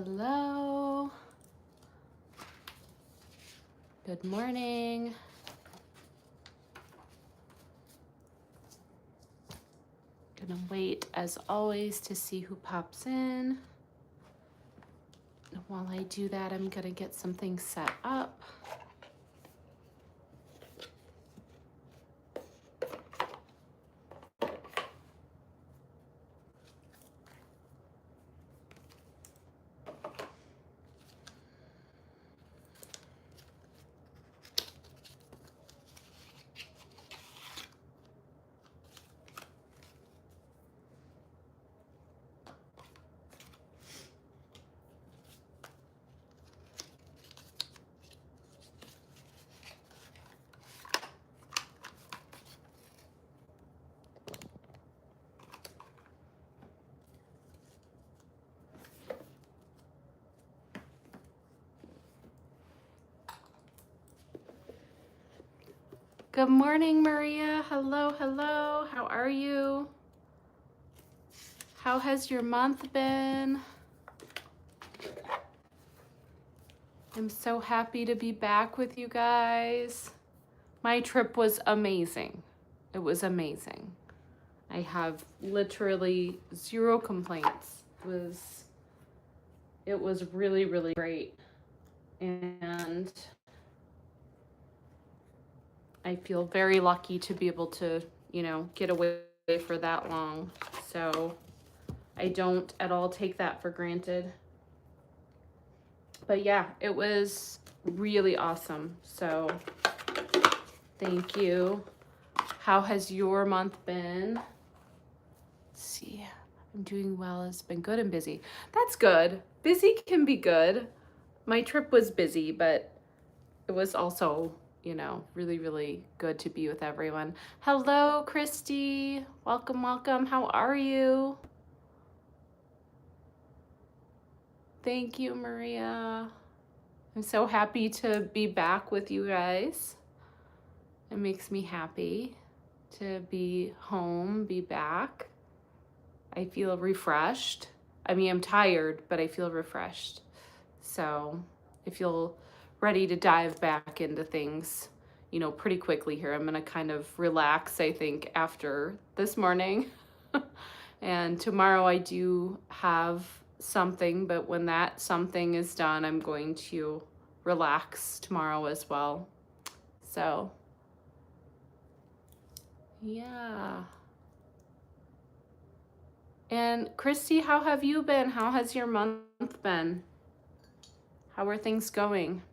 Hello. Good morning. Gonna wait as always to see who pops in. While I do that, I'm gonna get something set up. Good morning, Maria. Hello, hello. How are you? How has your month been? I'm so happy to be back with you guys. My trip was amazing. It was amazing. I have literally zero complaints. It was really, really great. And I feel very lucky to be able to, get away for that long. So I don't at all take that for granted. But yeah, it was really awesome. So thank you. How has your month been? Let's see. I'm doing well. It's been good and busy. That's good. Busy can be good. My trip was busy, but it was also, really, really good to be with everyone. Hello, Christy. Welcome, welcome. How are you? Thank you, Maria. I'm so happy to be back with you guys. It makes me happy to be home, be back. I feel refreshed. I mean, I'm tired, but I feel refreshed. So I feel ready to dive back into things, pretty quickly here. I'm gonna kind of relax, I think, after this morning. And tomorrow I do have something, but when that something is done, I'm going to relax tomorrow as well. So, yeah. And Christy, how have you been? How has your month been? How are things going?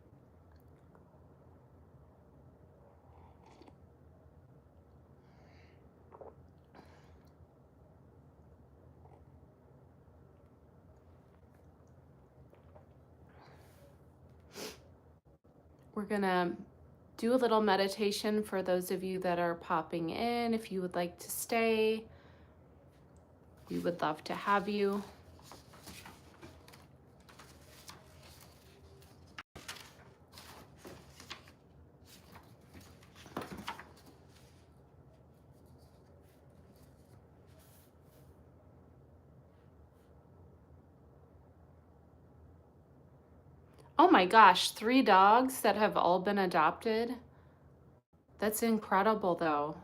We're gonna do a little meditation for those of you that are popping in. If you would like to stay, we would love to have you. Oh my gosh, 3 dogs that have all been adopted. That's incredible though.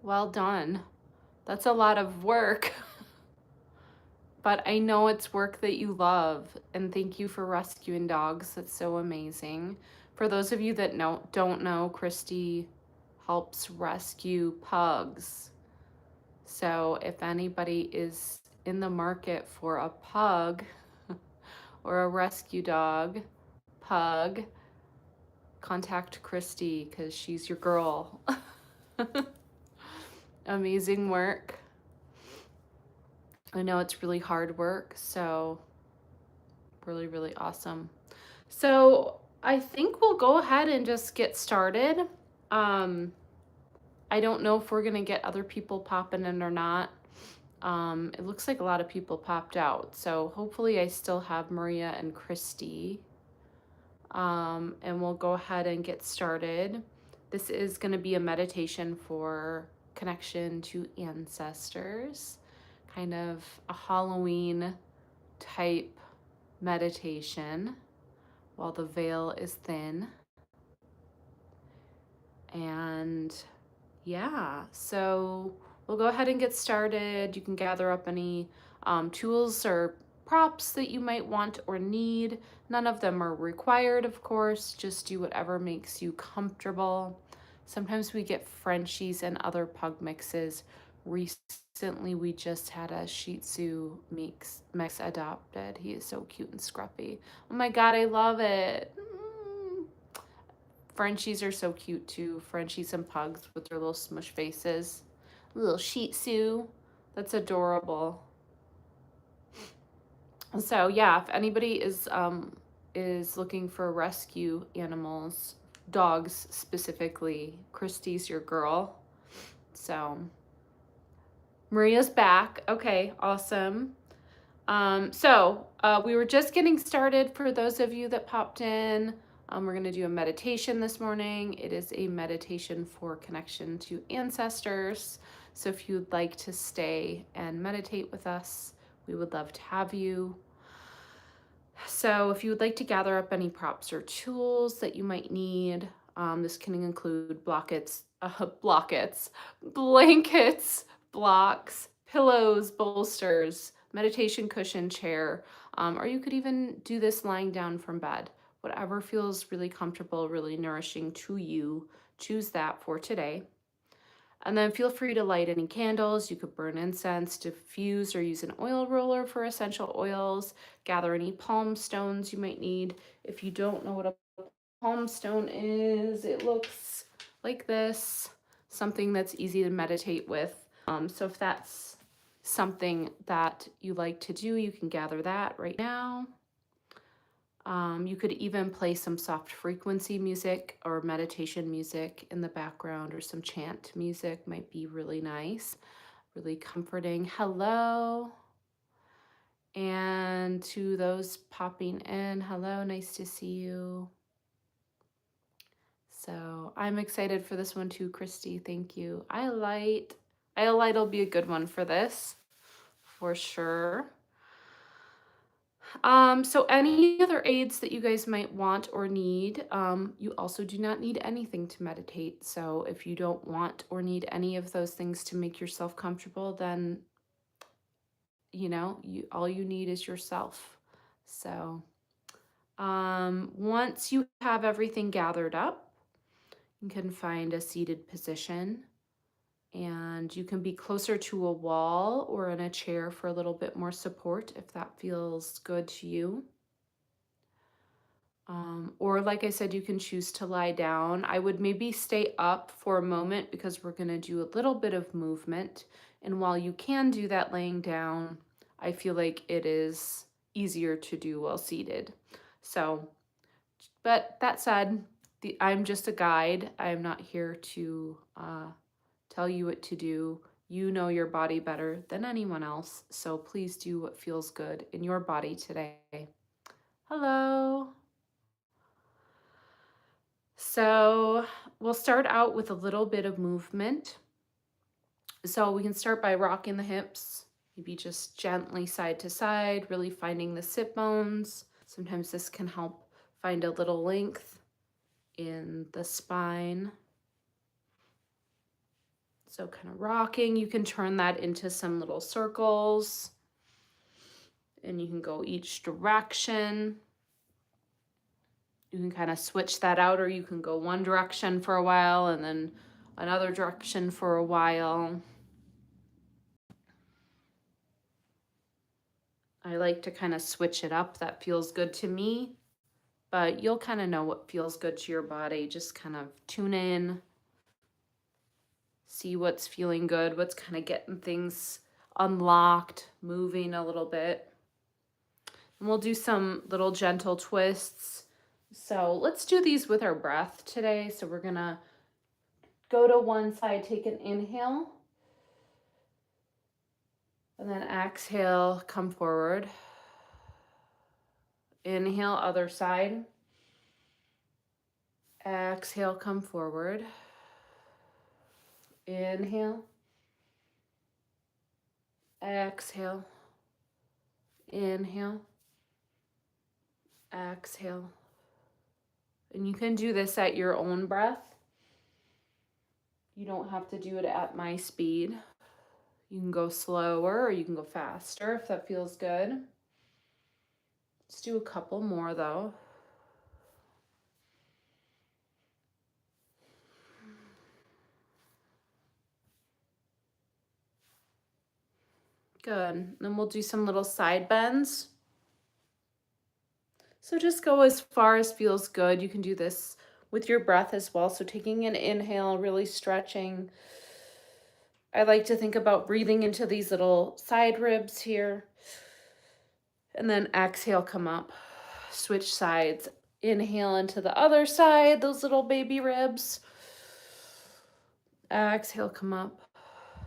Well done. That's a lot of work. But I know it's work that you love, and thank you for rescuing dogs. That's so amazing. For those of you that don't know, Christy helps rescue pugs. So if anybody is in the market for a pug or a rescue dog, pug, contact Christy because she's your girl. Amazing work. I know it's really hard work, so really, really awesome. So I think we'll go ahead and just get started. I don't know if we're gonna get other people popping in or not. It looks like a lot of people popped out, so hopefully I still have Maria and Christy. And we'll go ahead and get started. This is gonna be a meditation for connection to ancestors, kind of a Halloween type meditation while the veil is thin. And yeah, so we'll go ahead and get started. You can gather up any tools or props that you might want or need. None of them are required, of course. Just do whatever makes you comfortable. Sometimes we get Frenchies and other pug mixes. Recently, we just had a Shih Tzu mix adopted. He is so cute and scruffy. Oh my God, I love it. Frenchies are so cute too. Frenchies and pugs with their little smush faces. Little Shih Tzu. That's adorable. So yeah, if anybody is looking for rescue animals, dogs specifically, Christy's your girl. So Maria's back. Okay, awesome. We were just getting started for those of you that popped in. We're going to do a meditation this morning. It is a meditation for connection to ancestors. So if you'd like to stay and meditate with us, we would love to have you. So if you would like to gather up any props or tools that you might need, this can include blankets, blocks, pillows, bolsters, meditation cushion, chair, or you could even do this lying down from bed. Whatever feels really comfortable, really nourishing to you, choose that for today. And then feel free to light any candles. You could burn incense, diffuse, or use an oil roller for essential oils. Gather any palm stones you might need. If you don't know what a palm stone is, it looks like this, something that's easy to meditate with. So if that's something that you like to do, you can gather that right now. You could even play some soft frequency music or meditation music in the background, or some chant music might be really nice, really comforting. Hello. And to those popping in, hello, nice to see you. So I'm excited for this one too, Christy. Thank you. Iolite will be a good one for this, for sure. So any other aids that you guys might want or need, you also do not need anything to meditate. So if you don't want or need any of those things to make yourself comfortable, then all you need is yourself. So once you have everything gathered up, you can find a seated position, and you can be closer to a wall or in a chair for a little bit more support if that feels good to you. Or like I said, you can choose to lie down. I would maybe stay up for a moment because we're going to do a little bit of movement. And while you can do that laying down, I feel like it is easier to do while seated. So, but that said, I'm just a guide. I'm not here to tell you what to do. You know your body better than anyone else. So please do what feels good in your body today. Hello. So we'll start out with a little bit of movement. So we can start by rocking the hips, maybe just gently side to side, really finding the sit bones. Sometimes this can help find a little length in the spine. So kind of rocking, you can turn that into some little circles, and you can go each direction. You can kind of switch that out, or you can go one direction for a while and then another direction for a while. I like to kind of switch it up. That feels good to me, but you'll kind of know what feels good to your body. Just kind of tune in, see what's feeling good, what's kind of getting things unlocked, moving a little bit. And we'll do some little gentle twists. So let's do these with our breath today. So we're gonna go to one side, take an inhale, and then exhale, come forward. Inhale, other side. Exhale, come forward. Inhale. Exhale. Inhale. Exhale. And you can do this at your own breath. You don't have to do it at my speed. You can go slower or you can go faster if that feels good. Let's do a couple more though. Good. Then we'll do some little side bends. So just go as far as feels good. You can do this with your breath as well. So taking an inhale, really stretching. I like to think about breathing into these little side ribs here. And then exhale, come up. Switch sides. Inhale into the other side, those little baby ribs. Exhale, come up.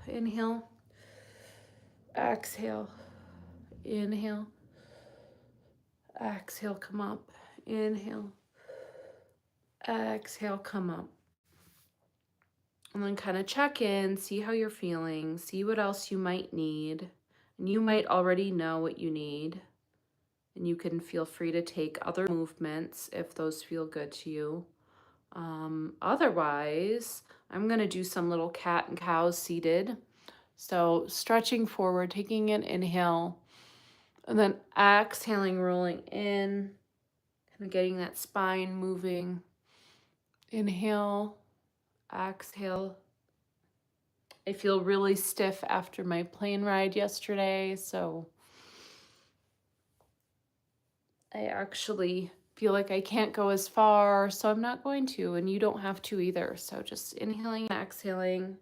Inhale. Exhale. Inhale. Exhale, come up. Inhale. Exhale, come up. And then kind of check in, see how you're feeling, see what else you might need. And you might already know what you need. And you can feel free to take other movements if those feel good to you. Otherwise, I'm going to do some little cat and cows seated. So stretching forward, taking an inhale, and then exhaling, rolling in, kind of getting that spine moving. Inhale, exhale. I feel really stiff after my plane ride yesterday, so I actually feel like I can't go as far, so I'm not going to, and you don't have to either. So just inhaling and exhaling.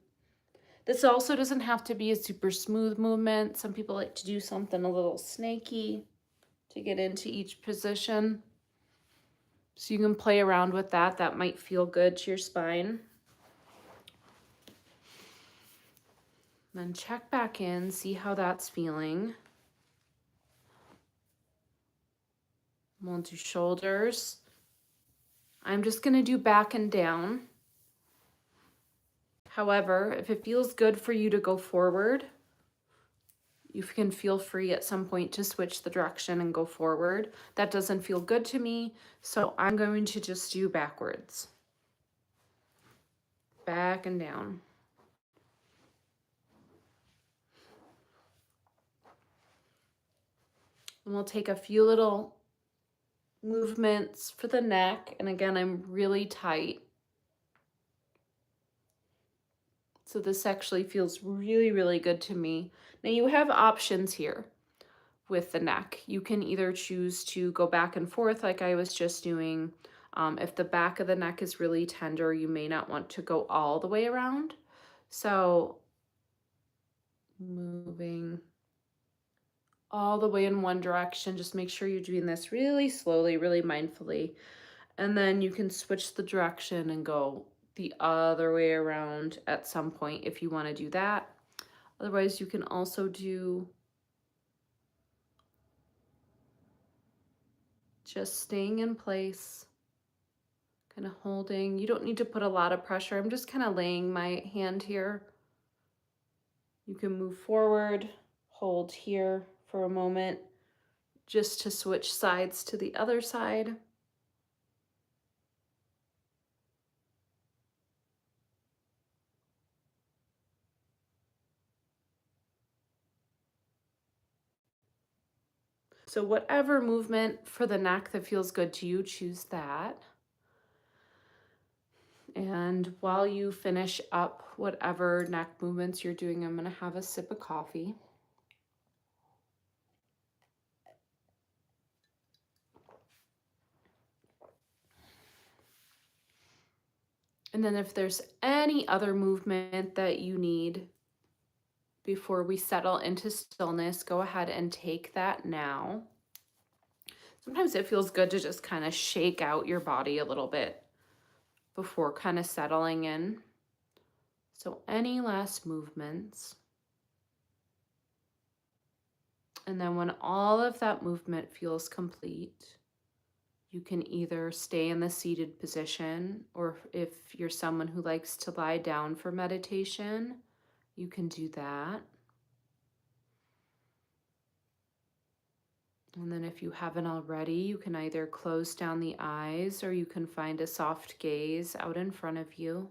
This also doesn't have to be a super smooth movement. Some people like to do something a little snaky to get into each position. So you can play around with that. That might feel good to your spine. Then check back in, see how that's feeling. We'll do shoulders. I'm just going to do back and down. However, if it feels good for you to go forward, you can feel free at some point to switch the direction and go forward. That doesn't feel good to me, so I'm going to just do backwards. Back and down. And we'll take a few little movements for the neck. And again, I'm really tight. So this actually feels really, really good to me. Now you have options here with the neck. You can either choose to go back and forth like I was just doing. If the back of the neck is really tender, you may not want to go all the way around. So moving all the way in one direction, just make sure you're doing this really slowly, really mindfully. And then you can switch the direction and go the other way around at some point if you want to do that. Otherwise, you can also do just staying in place, kind of holding. You don't need to put a lot of pressure. I'm just kind of laying my hand here. You can move forward, hold here for a moment, just to switch sides to the other side. So whatever movement for the neck that feels good to you, choose that. And while you finish up whatever neck movements you're doing, I'm going to have a sip of coffee. And then if there's any other movement that you need before we settle into stillness, go ahead and take that now. Sometimes it feels good to just kind of shake out your body a little bit before kind of settling in. So any last movements. And then when all of that movement feels complete, you can either stay in the seated position, or if you're someone who likes to lie down for meditation, you can do that. And then if you haven't already, you can either close down the eyes or you can find a soft gaze out in front of you.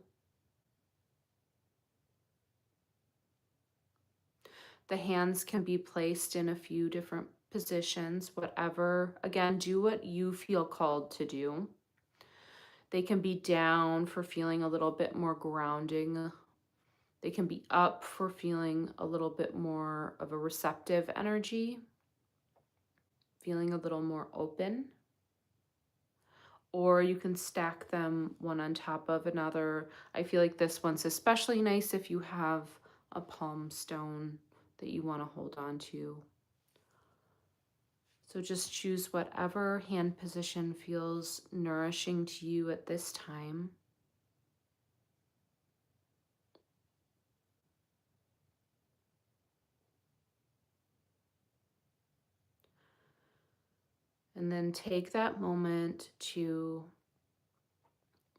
The hands can be placed in a few different positions, whatever. Again, do what you feel called to do. They can be down for feeling a little bit more grounding. They can be up for feeling a little bit more of a receptive energy, feeling a little more open. Or you can stack them one on top of another. I feel like this one's especially nice if you have a palm stone that you want to hold on to. So just choose whatever hand position feels nourishing to you at this time. And then take that moment to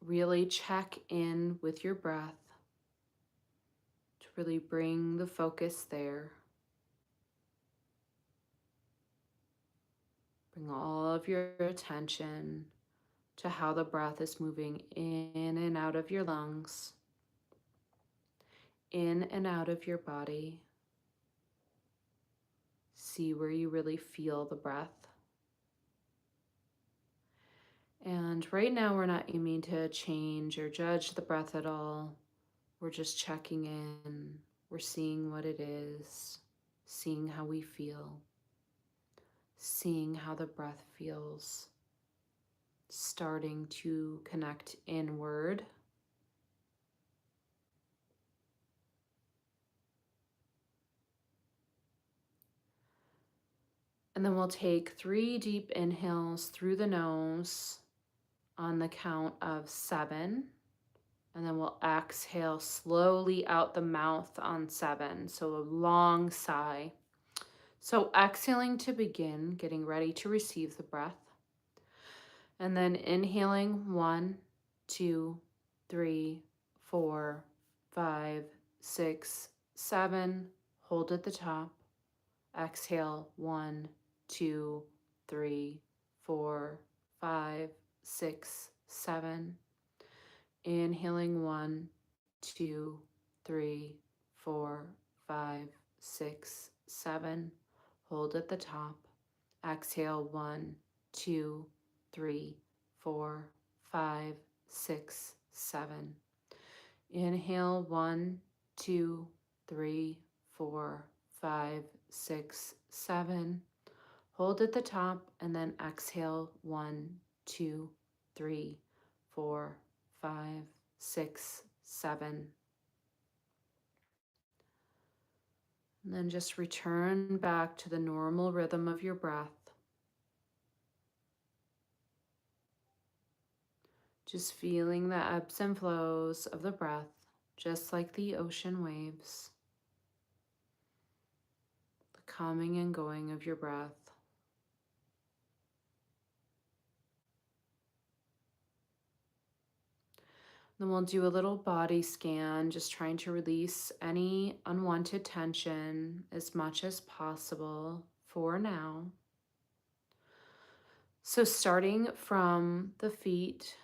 really check in with your breath, to really bring the focus there. Bring all of your attention to how the breath is moving in and out of your lungs, in and out of your body. See where you really feel the breath. And right now, we're not aiming to change or judge the breath at all. We're just checking in. We're seeing what it is, seeing how we feel, seeing how the breath feels, starting to connect inward. And then we'll take 3 deep inhales through the nose on the count of 7. And then we'll exhale slowly out the mouth on 7. So a long sigh. So exhaling to begin, getting ready to receive the breath. And then inhaling 1, 2, 3, 4, 5, 6, 7. Hold at the top. Exhale 1, 2, 3, 4, 5, 6, 7. Inhaling 1, 2, 3, 4, 5, 6, 7. Hold at the top. Exhale 1, 2, 3, 4, 5, 6, 7. Inhale 1, 2, 3, 4, 5, 6, 7. Hold at the top and then exhale 1, 2, 3, 4, 5, 6, 7. And then just return back to the normal rhythm of your breath. Just feeling the ebbs and flows of the breath, just like the ocean waves. The coming and going of your breath. Then we'll do a little body scan, just trying to release any unwanted tension as much as possible for now. So starting from the feet,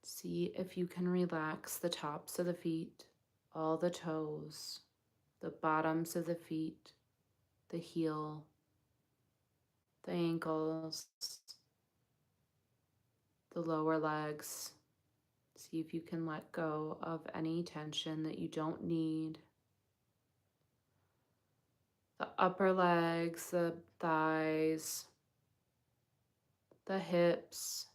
see if you can relax the tops of the feet, all the toes, the bottoms of the feet, the heel, the ankles, the lower legs. See if you can let go of any tension that you don't need. The upper legs, the thighs, the hips,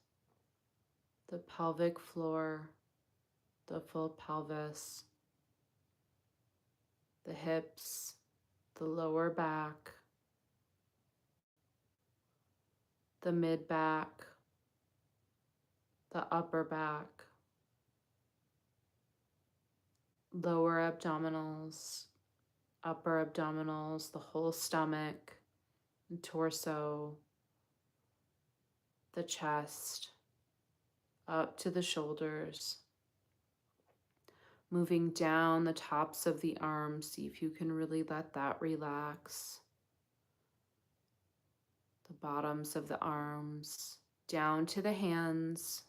the pelvic floor, the full pelvis, the hips, the lower back, the mid back, the upper back, lower abdominals, upper abdominals, the whole stomach, and torso, the chest, up to the shoulders. Moving down the tops of the arms, see if you can really let that relax. bottoms of the arms, down to the hands,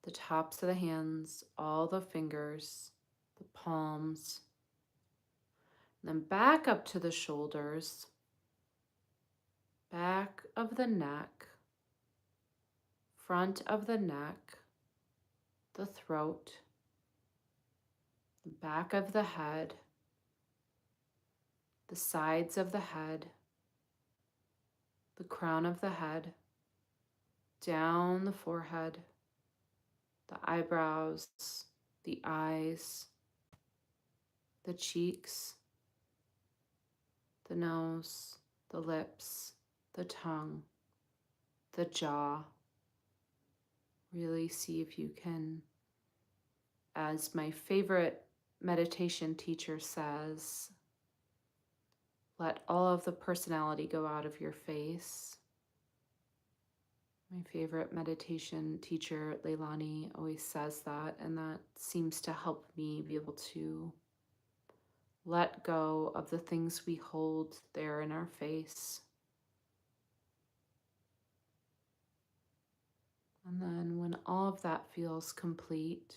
the tops of the hands, all the fingers, the palms, and then back up to the shoulders, back of the neck, front of the neck, the throat, the back of the head, the sides of the head, the crown of the head, down the forehead, the eyebrows, the eyes, the cheeks, the nose, the lips, the tongue, the jaw. Really see if you can, as my favorite meditation teacher says, let all of the personality go out of your face. My favorite meditation teacher, Leilani, always says that, and that seems to help me be able to let go of the things we hold there in our face. And then when all of that feels complete,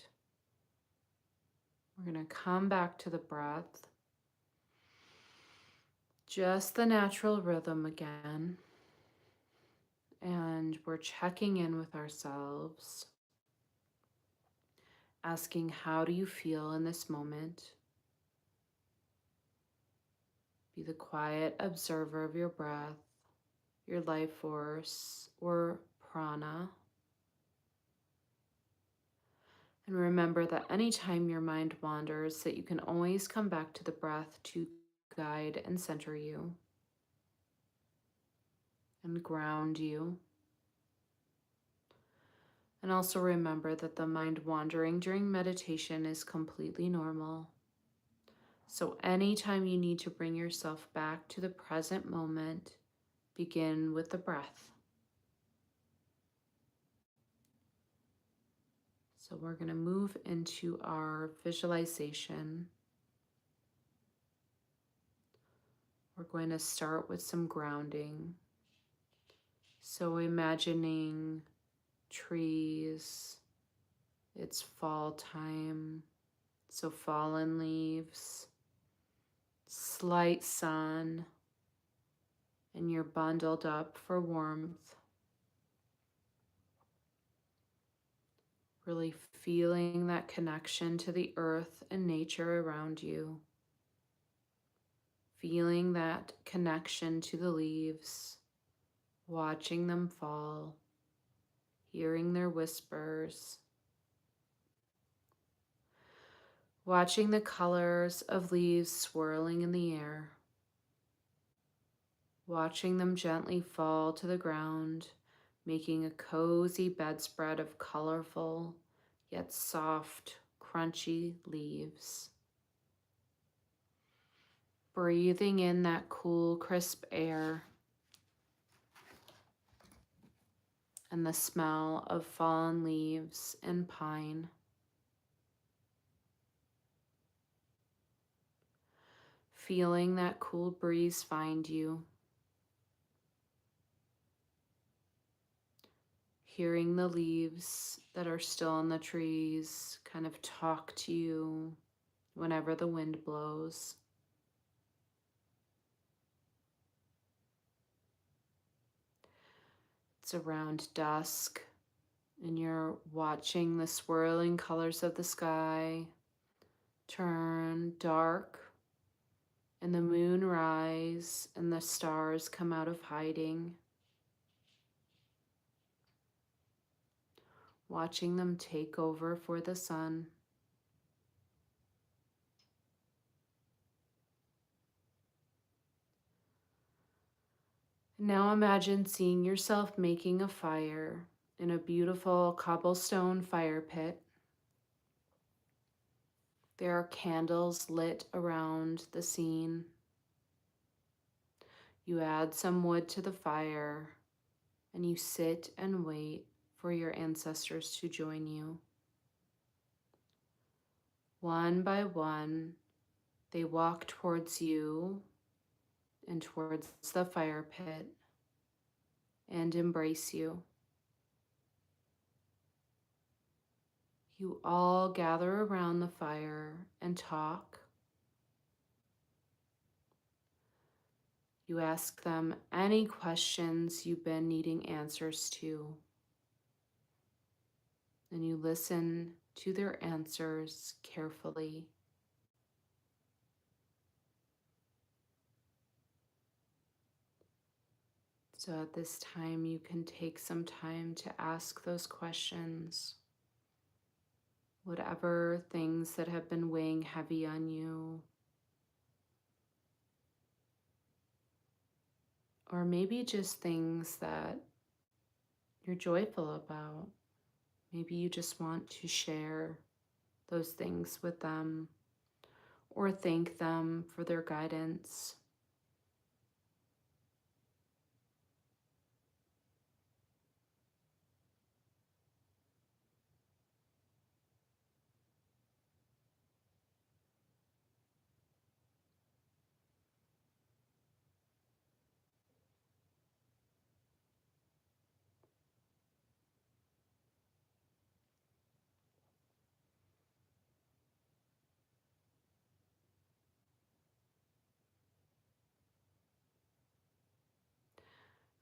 we're going to come back to the breath. Just the natural rhythm again. And we're checking in with ourselves, asking, how do you feel in this moment? Be the quiet observer of your breath, your life force, or prana. And remember that anytime your mind wanders, that you can always come back to the breath to guide and center you and ground you. And also remember that the mind wandering during meditation is completely normal. So anytime you need to bring yourself back to the present moment, begin with the breath. So we're going to move into our visualization. We're going to start with some grounding. So imagining trees, it's fall time, so fallen leaves, slight sun, and you're bundled up for warmth. Really feeling that connection to the earth and nature around you. Feeling that connection to the leaves, watching them fall, hearing their whispers, watching the colors of leaves swirling in the air, watching them gently fall to the ground, making a cozy bedspread of colorful yet soft, crunchy leaves. Breathing in that cool, crisp air and the smell of fallen leaves and pine. Feeling that cool breeze find you. Hearing the leaves that are still on the trees kind of talk to you whenever the wind blows. It's around dusk and you're watching the swirling colors of the sky turn dark and the moon rise and the stars come out of hiding. Watching them take over for the sun. Now imagine seeing yourself making a fire in a beautiful cobblestone fire pit. There are candles lit around the scene. You add some wood to the fire and you sit and wait for your ancestors to join you. One by one, they walk towards you and towards the fire pit. and embrace you. You all gather around the fire and talk. You ask them any questions you've been needing answers to, and you listen to their answers carefully. So at this time, you can take some time to ask those questions. Whatever things that have been weighing heavy on you, or maybe just things that you're joyful about. Maybe you just want to share those things with them or thank them for their guidance.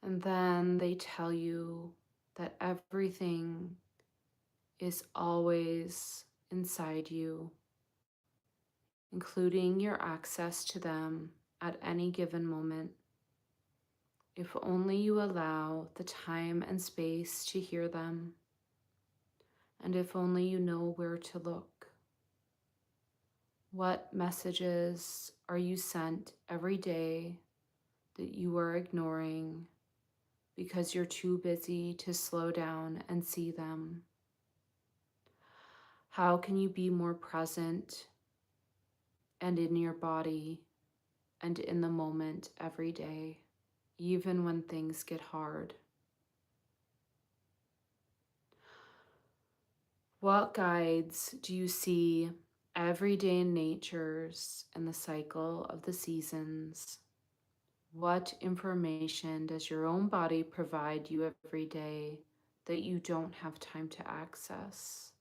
And then they tell you that everything is always inside you, including your access to them at any given moment. If only you allow the time and space to hear them, and if only you know where to look. What messages are you sent every day that you are ignoring because you're too busy to slow down and see them? How can you be more present and in your body and in the moment every day, even when things get hard? What guides do you see every day in nature's and the cycle of the seasons? What information does your own body provide you every day that you don't have time to access?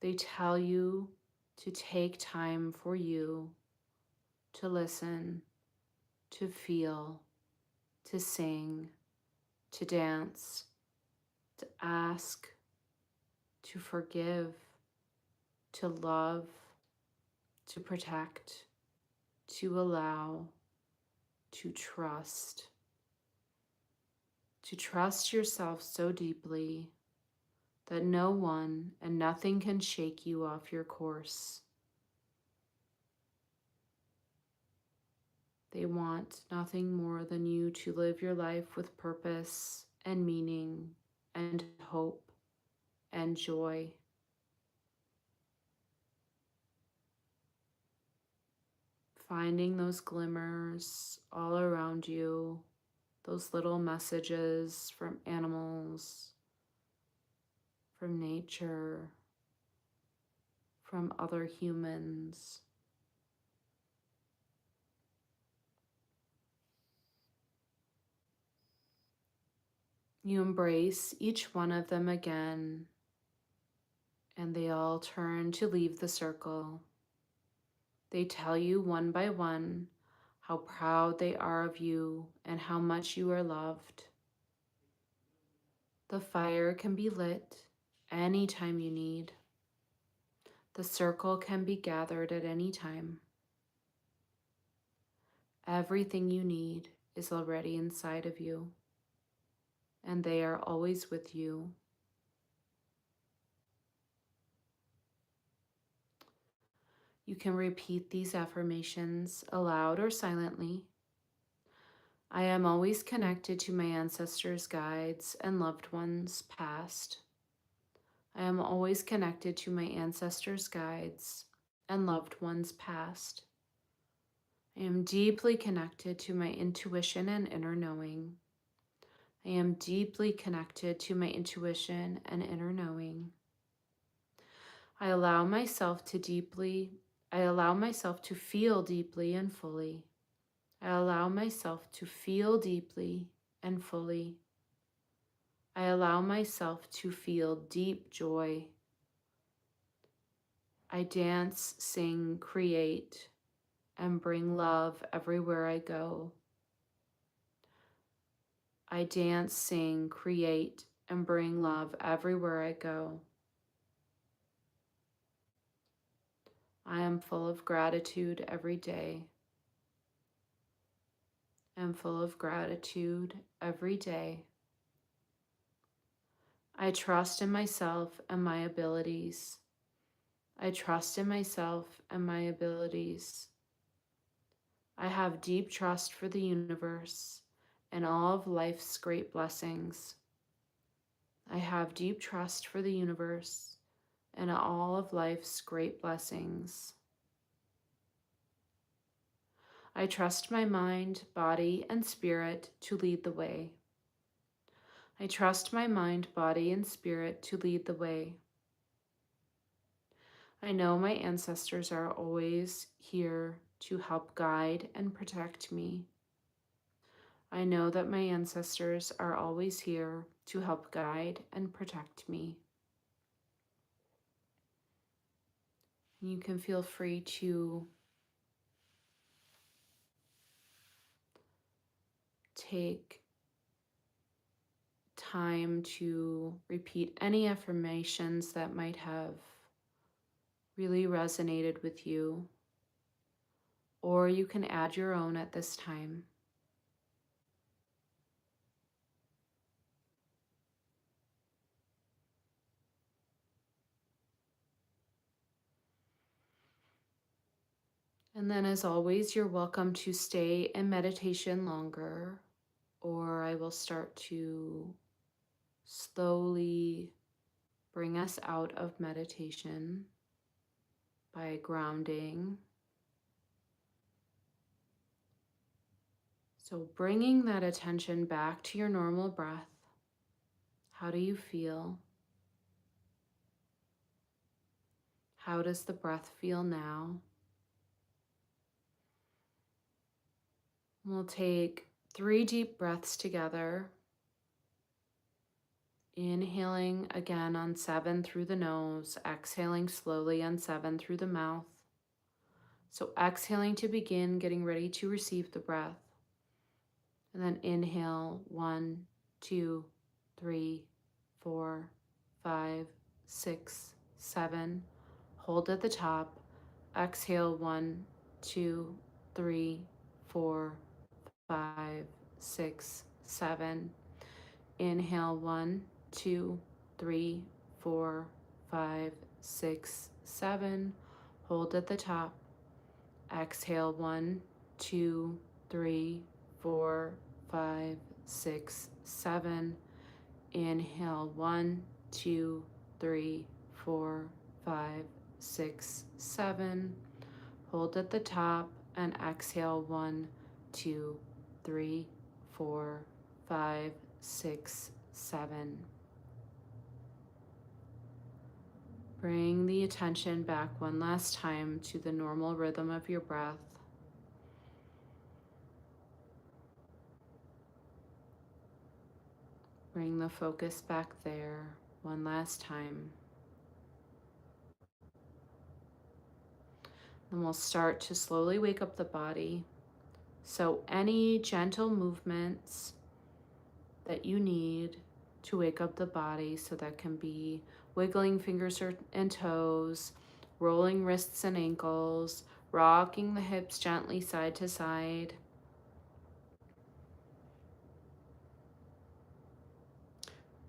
They tell you to take time for you, to listen, to feel, to sing, to dance, to ask, to forgive, to love, to protect, to allow, to trust. To trust yourself so deeply that no one and nothing can shake you off your course. They want nothing more than you to live your life with purpose and meaning and hope and joy. Finding those glimmers all around you, those little messages from animals, from nature, from other humans. You embrace each one of them again, and they all turn to leave the circle. They tell you one by one how proud they are of you and how much you are loved. The fire can be lit anytime you need. The circle can be gathered at any time. Everything you need is already inside of you, and they are always with you. You can repeat these affirmations aloud or silently. I am always connected to my ancestors, guides, and loved ones past. I am always connected to my ancestors, guides, and loved ones past. I am deeply connected to my intuition and inner knowing. I am deeply connected to my intuition and inner knowing. I allow myself to feel deeply and fully. I allow myself to feel deeply and fully. I allow myself to feel deep joy. I dance, sing, create, and bring love everywhere I go. I dance, sing, create, and bring love everywhere I go. I am full of gratitude every day. I'm full of gratitude every day. I trust in myself and my abilities. I trust in myself and my abilities. I have deep trust for the universe and all of life's great blessings. I have deep trust for the universe and all of life's great blessings. I trust my mind, body, and spirit to lead the way. I trust my mind, body, and spirit to lead the way. I know my ancestors are always here to help guide and protect me. I know that my ancestors are always here to help guide and protect me. You can feel free to take time to repeat any affirmations that might have really resonated with you, or you can add your own at this time. And then, as always, you're welcome to stay in meditation longer, or I will start to slowly bring us out of meditation by grounding. So, bringing that attention back to your normal breath. How do you feel? How does the breath feel now? We'll take 3 deep breaths together. Inhaling again on 7 through the nose, exhaling slowly on 7 through the mouth. So exhaling to begin, getting ready to receive the breath. And then inhale 1, 2, 3, 4, 5, 6, 7. Hold at the top. Exhale 1, 2, 3, 4, 5, 6, 7. Inhale 1, 2, 3, 4, 5, 6, 7. Hold at the top. Exhale 1, 2, 3, 4, 5, 6, 7. Inhale 1, 2, 3, 4, 5, 6, 7. Hold at the top and exhale 1, 2, 3, 4, 5, 6, 7. Bring the attention back one last time to the normal rhythm of your breath. Bring the focus back there one last time. Then we'll start to slowly wake up the body. So any gentle movements that you need to wake up the body, so that can be wiggling fingers and toes, rolling wrists and ankles, rocking the hips gently side to side,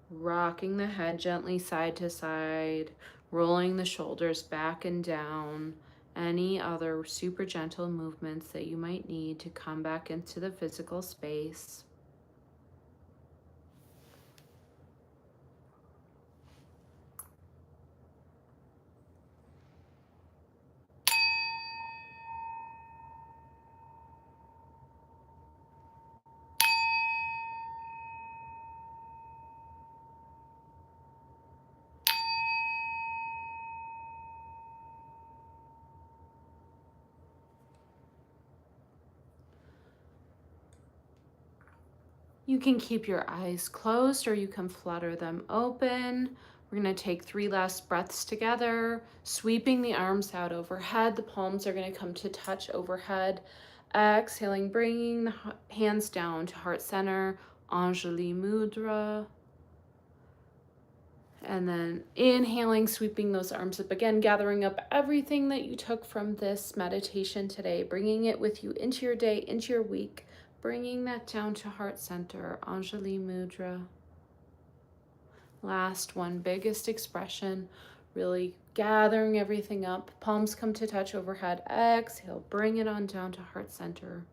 rocking the head gently side to side, rolling the shoulders back and down, any other super gentle movements that you might need to come back into the physical space. You can keep your eyes closed or you can flutter them open. We're going to take 3 last breaths together, sweeping the arms out overhead. The palms are going to come to touch overhead. Exhaling, bringing the hands down to heart center, Anjali Mudra. And then inhaling, sweeping those arms up again, gathering up everything that you took from this meditation today, bringing it with you into your day, into your week, bringing that down to heart center, Anjali Mudra. Last one, biggest expression, really gathering everything up. Palms come to touch overhead. Exhale, bring it on down to heart center.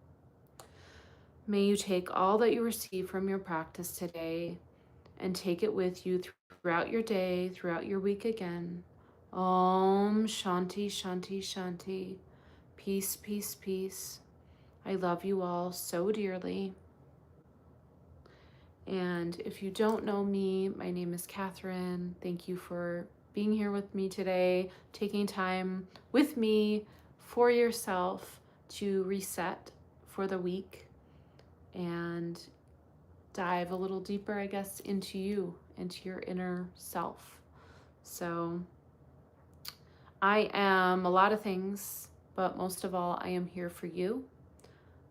May you take all that you receive from your practice today and take it with you throughout your day, throughout your week again. Om Shanti, Shanti, Shanti. Peace, peace, peace. I love you all so dearly. And if you don't know me, my name is Katherine. Thank you for being here with me today, taking time with me for yourself to reset for the week and dive a little deeper, I guess, into you, into your inner self. So I am a lot of things, but most of all, I am here for you.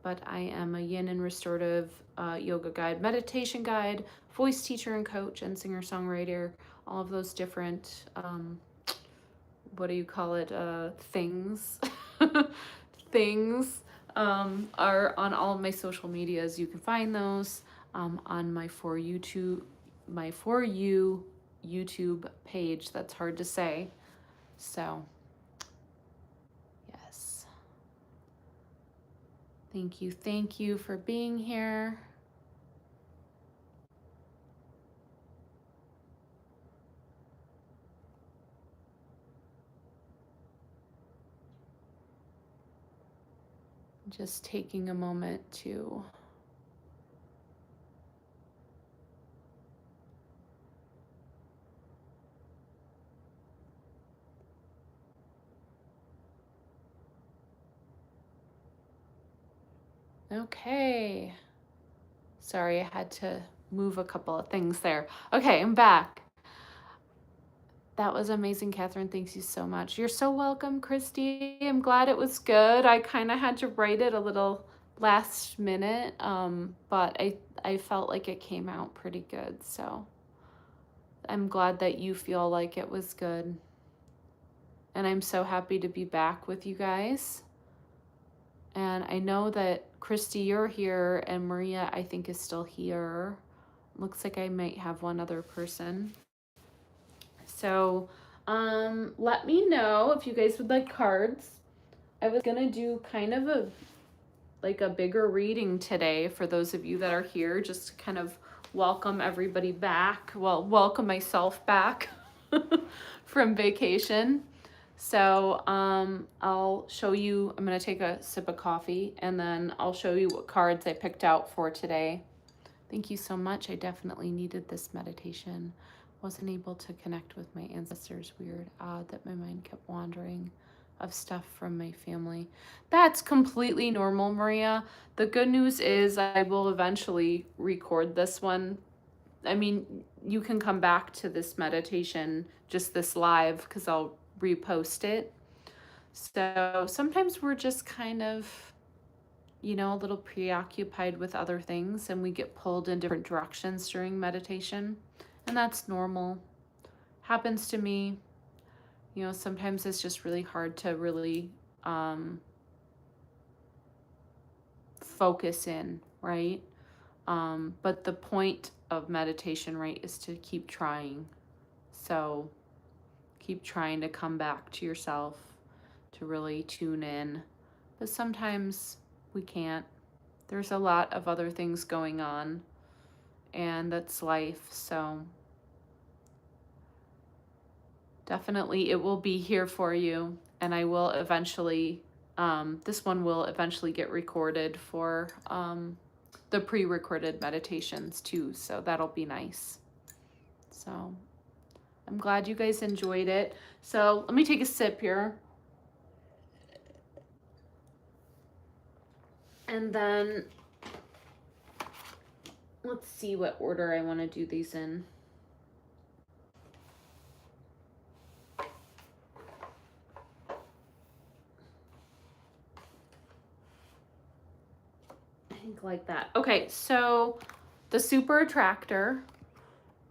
But I am a yin and restorative yoga guide, meditation guide, voice teacher and coach, and singer-songwriter, all of those different, things, things are on all of my social medias. You can find those on my For You YouTube page. That's hard to say. So, yes. Thank you for being here. Just taking a moment to okay. Sorry, I had to move a couple of things there. Okay, I'm back. That was amazing, Katherine. Thanks you so much. You're so welcome, Christy. I'm glad it was good. I kind of had to write it a little last minute, but I felt like it came out pretty good. So I'm glad that you feel like it was good. And I'm so happy to be back with you guys. And I know that Christy, you're here, and Maria, I think, is still here. Looks like I might have one other person. So let me know if you guys would like cards. I was gonna do kind of a bigger reading today for those of you that are here, just to kind of welcome everybody back. Well, welcome myself back from vacation. So I'll show you, I'm gonna take a sip of coffee and then I'll show you what cards I picked out for today. Thank you so much. I definitely needed this meditation. Wasn't able to connect with my ancestors. Weird, odd that my mind kept wandering of stuff from my family. That's completely normal, Maria. The good news is I will eventually record this one. I mean, you can come back to this meditation, just this live, because I'll repost it. So sometimes we're just kind of, a little preoccupied with other things and we get pulled in different directions during meditation. And that's normal. Happens to me. Sometimes it's just really hard to really focus in, right? But the point of meditation, right, is to keep trying. So keep trying to come back to yourself, to really tune in. But sometimes we can't. There's a lot of other things going on, and that's life. So definitely it will be here for you, and I will eventually, this one will eventually get recorded for the pre-recorded meditations too, so that'll be nice. So I'm glad you guys enjoyed it. So let me take a sip here. And then let's see what order I want to do these in. I think like that. Okay, so the super attractor.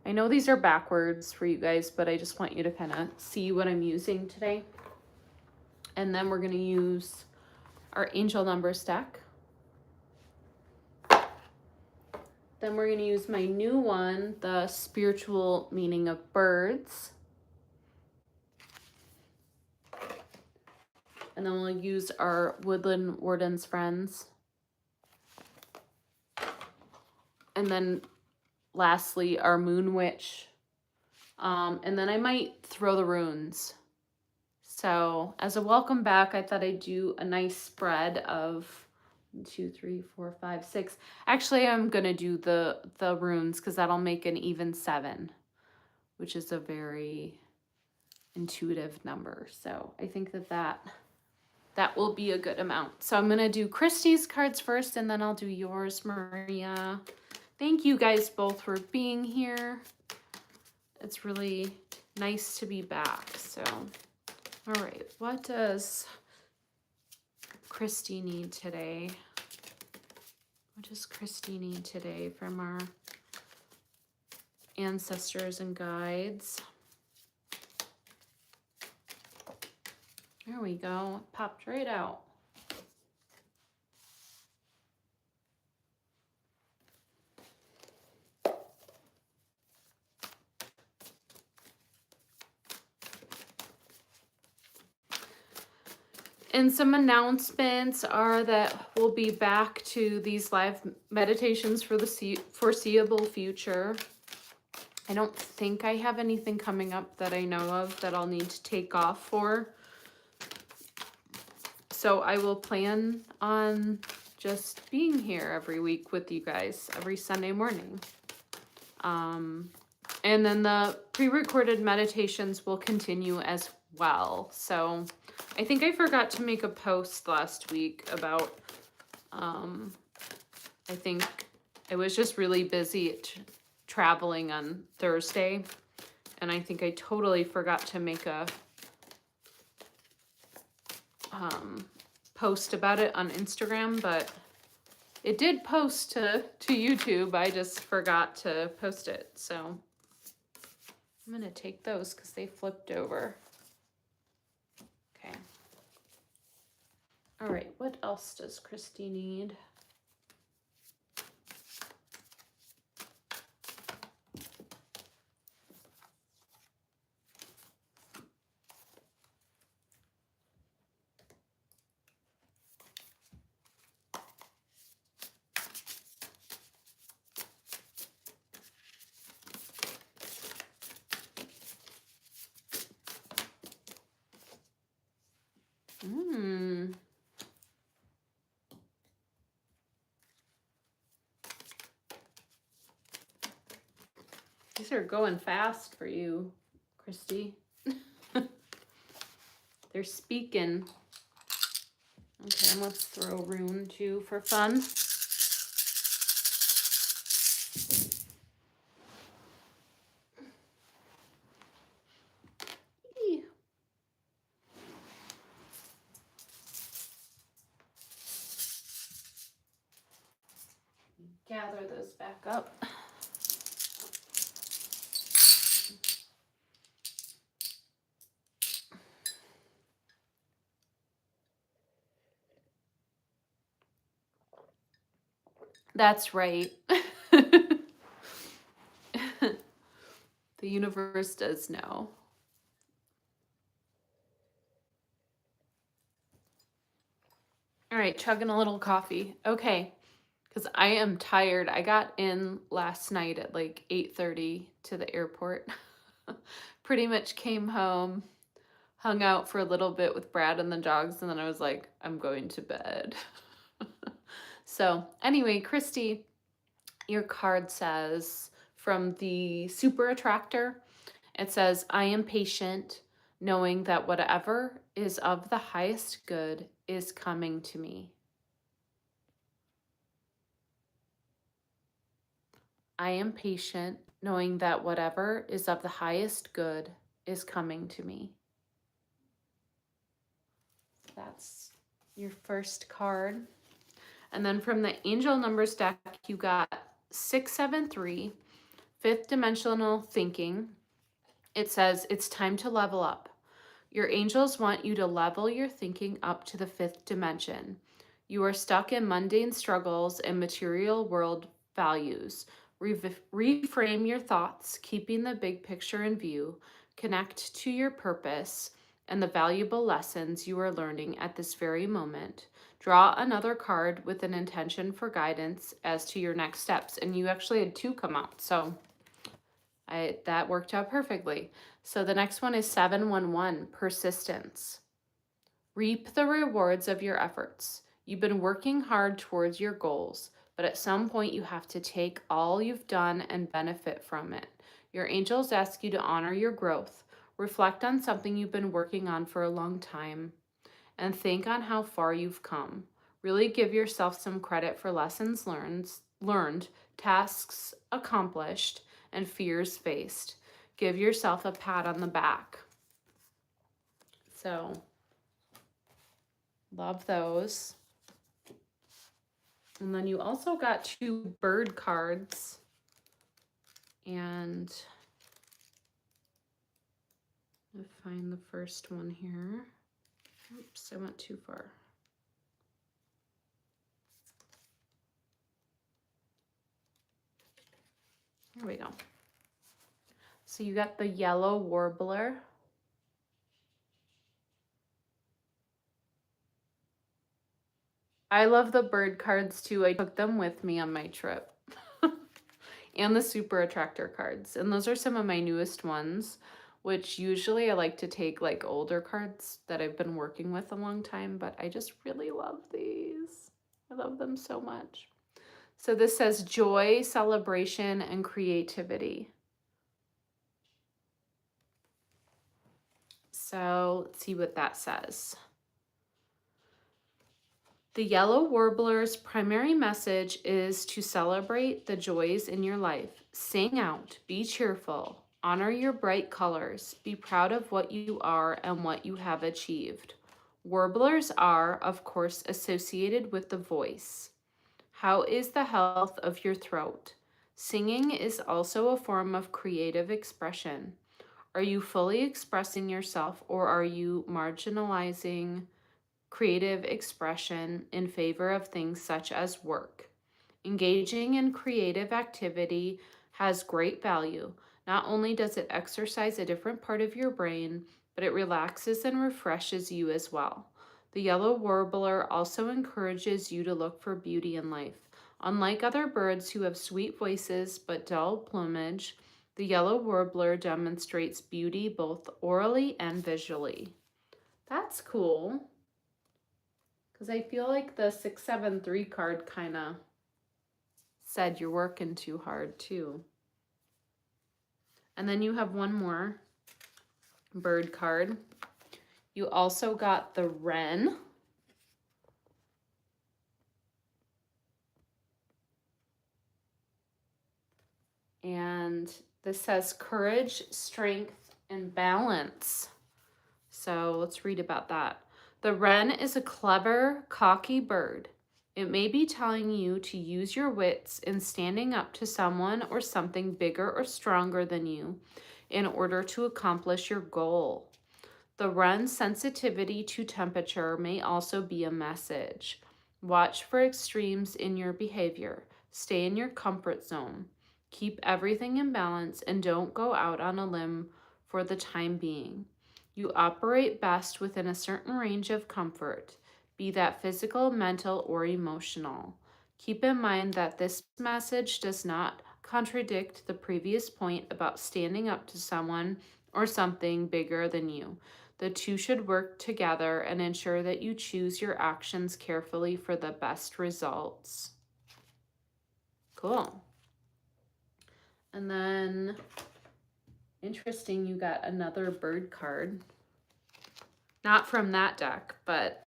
I know these are backwards for you guys, but I just want you to kind of see what I'm using today. And then we're going to use our angel number stack. Then we're going to use my new one, the spiritual meaning of birds. And then we'll use our Woodland Warden's Friends. And then lastly, our Moon Witch. And then I might throw the runes. So as a welcome back, I thought I'd do a nice spread of 1, 2, 3, 4, 5, 6. Actually, I'm gonna do the runes because that'll make an even 7, which is a very intuitive number. So I think that will be a good amount. So I'm gonna do Christy's cards first, and then I'll do yours, Maria. Thank you guys both for being here. It's really nice to be back. So, all right, what does Christy need today? What does Christy need today from our ancestors and guides? There we go. It popped right out. And some announcements are that we'll be back to these live meditations for the foreseeable future. I don't think I have anything coming up that I know of that I'll need to take off for. So I will plan on just being here every week with you guys, every Sunday morning. And then the pre-recorded meditations will continue as well. So I think I forgot to make a post last week about, I think I was just really busy traveling on Thursday. And I think I totally forgot to make a post about it on Instagram, but it did post to YouTube. I just forgot to post it. So I'm going to take those because they flipped over. Okay. All right. What else does Christy need? These are going fast for you, Christy. They're speaking. Okay, and let's throw rune too for fun. Gather those back up. That's right. The universe does know. All right, chugging a little coffee. Okay, because I am tired. I got in last night at like 8:30 to the airport. Pretty much came home, hung out for a little bit with Brad and the dogs, and then I was like, I'm going to bed. So anyway, Christy, your card says from the super attractor, it says, I am patient, knowing that whatever is of the highest good is coming to me. I am patient, knowing that whatever is of the highest good is coming to me. That's your first card. And then from the angel numbers deck, you got 673, fifth dimensional thinking. It says it's time to level up. Your angels want you to level your thinking up to the fifth dimension. You are stuck in mundane struggles and material world values. Reframe your thoughts, keeping the big picture in view. Connect to your purpose and the valuable lessons you are learning at this very moment. Draw another card with an intention for guidance as to your next steps. And you actually had 2 come out, so that worked out perfectly. So the next one is 711, persistence. Reap the rewards of your efforts. You've been working hard towards your goals, but at some point you have to take all you've done and benefit from it. Your angels ask you to honor your growth. Reflect on something you've been working on for a long time and think on how far you've come. Really give yourself some credit for lessons learned, tasks accomplished, and fears faced. Give yourself a pat on the back. So, love those. And then you also got 2 bird cards. And I'll find the first one here. Oops, I went too far. Here we go. So you got the yellow warbler. I love the bird cards too. I took them with me on my trip. And the super attractor cards. And those are some of my newest ones, which usually I like to take like older cards that I've been working with a long time, but I just really love these. I love them so much. So this says joy, celebration, and creativity. So let's see what that says. The yellow warbler's primary message is to celebrate the joys in your life. Sing out, be cheerful, honor your bright colors, be proud of what you are and what you have achieved. Warblers are, of course, associated with the voice. How is the health of your throat? Singing is also a form of creative expression. Are you fully expressing yourself, or are you marginalizing creative expression in favor of things such as work? Engaging in creative activity has great value. Not only does it exercise a different part of your brain, but it relaxes and refreshes you as well. The yellow warbler also encourages you to look for beauty in life. Unlike other birds who have sweet voices but dull plumage, the yellow warbler demonstrates beauty both orally and visually. That's cool. Because I feel like the 673 card kind of said you're working too hard too. And then you have one more bird card. You also got the wren. And this says courage, strength, and balance. So let's read about that. The wren is a clever, cocky bird. It may be telling you to use your wits in standing up to someone or something bigger or stronger than you in order to accomplish your goal. The wren's sensitivity to temperature may also be a message. Watch for extremes in your behavior. Stay in your comfort zone. Keep everything in balance and don't go out on a limb for the time being. You operate best within a certain range of comfort, be that physical, mental, or emotional. Keep in mind that this message does not contradict the previous point about standing up to someone or something bigger than you. The two should work together and ensure that you choose your actions carefully for the best results. Cool. And then, interesting, you got another bird card. Not from that deck, but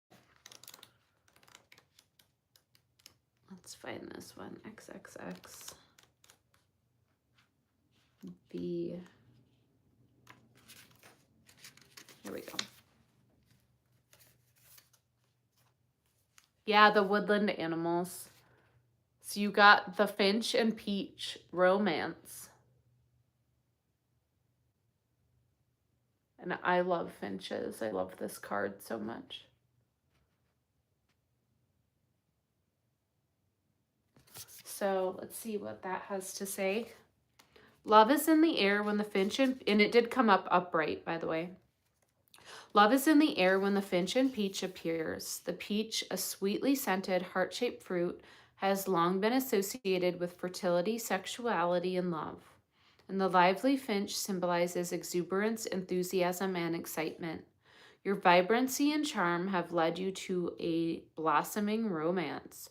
let's find this one, XXX. the, here we go. Yeah, the woodland animals. So you got the Finch and Peach romance. And I love finches. I love this card so much. So let's see what that has to say. Love is in the air when the finch and it did come up upright, by the way. Love is in the air when the finch and peach appears. The peach, a sweetly scented, heart-shaped fruit, has long been associated with fertility, sexuality, and love. And the lively finch symbolizes exuberance, enthusiasm, and excitement. Your vibrancy and charm have led you to a blossoming romance.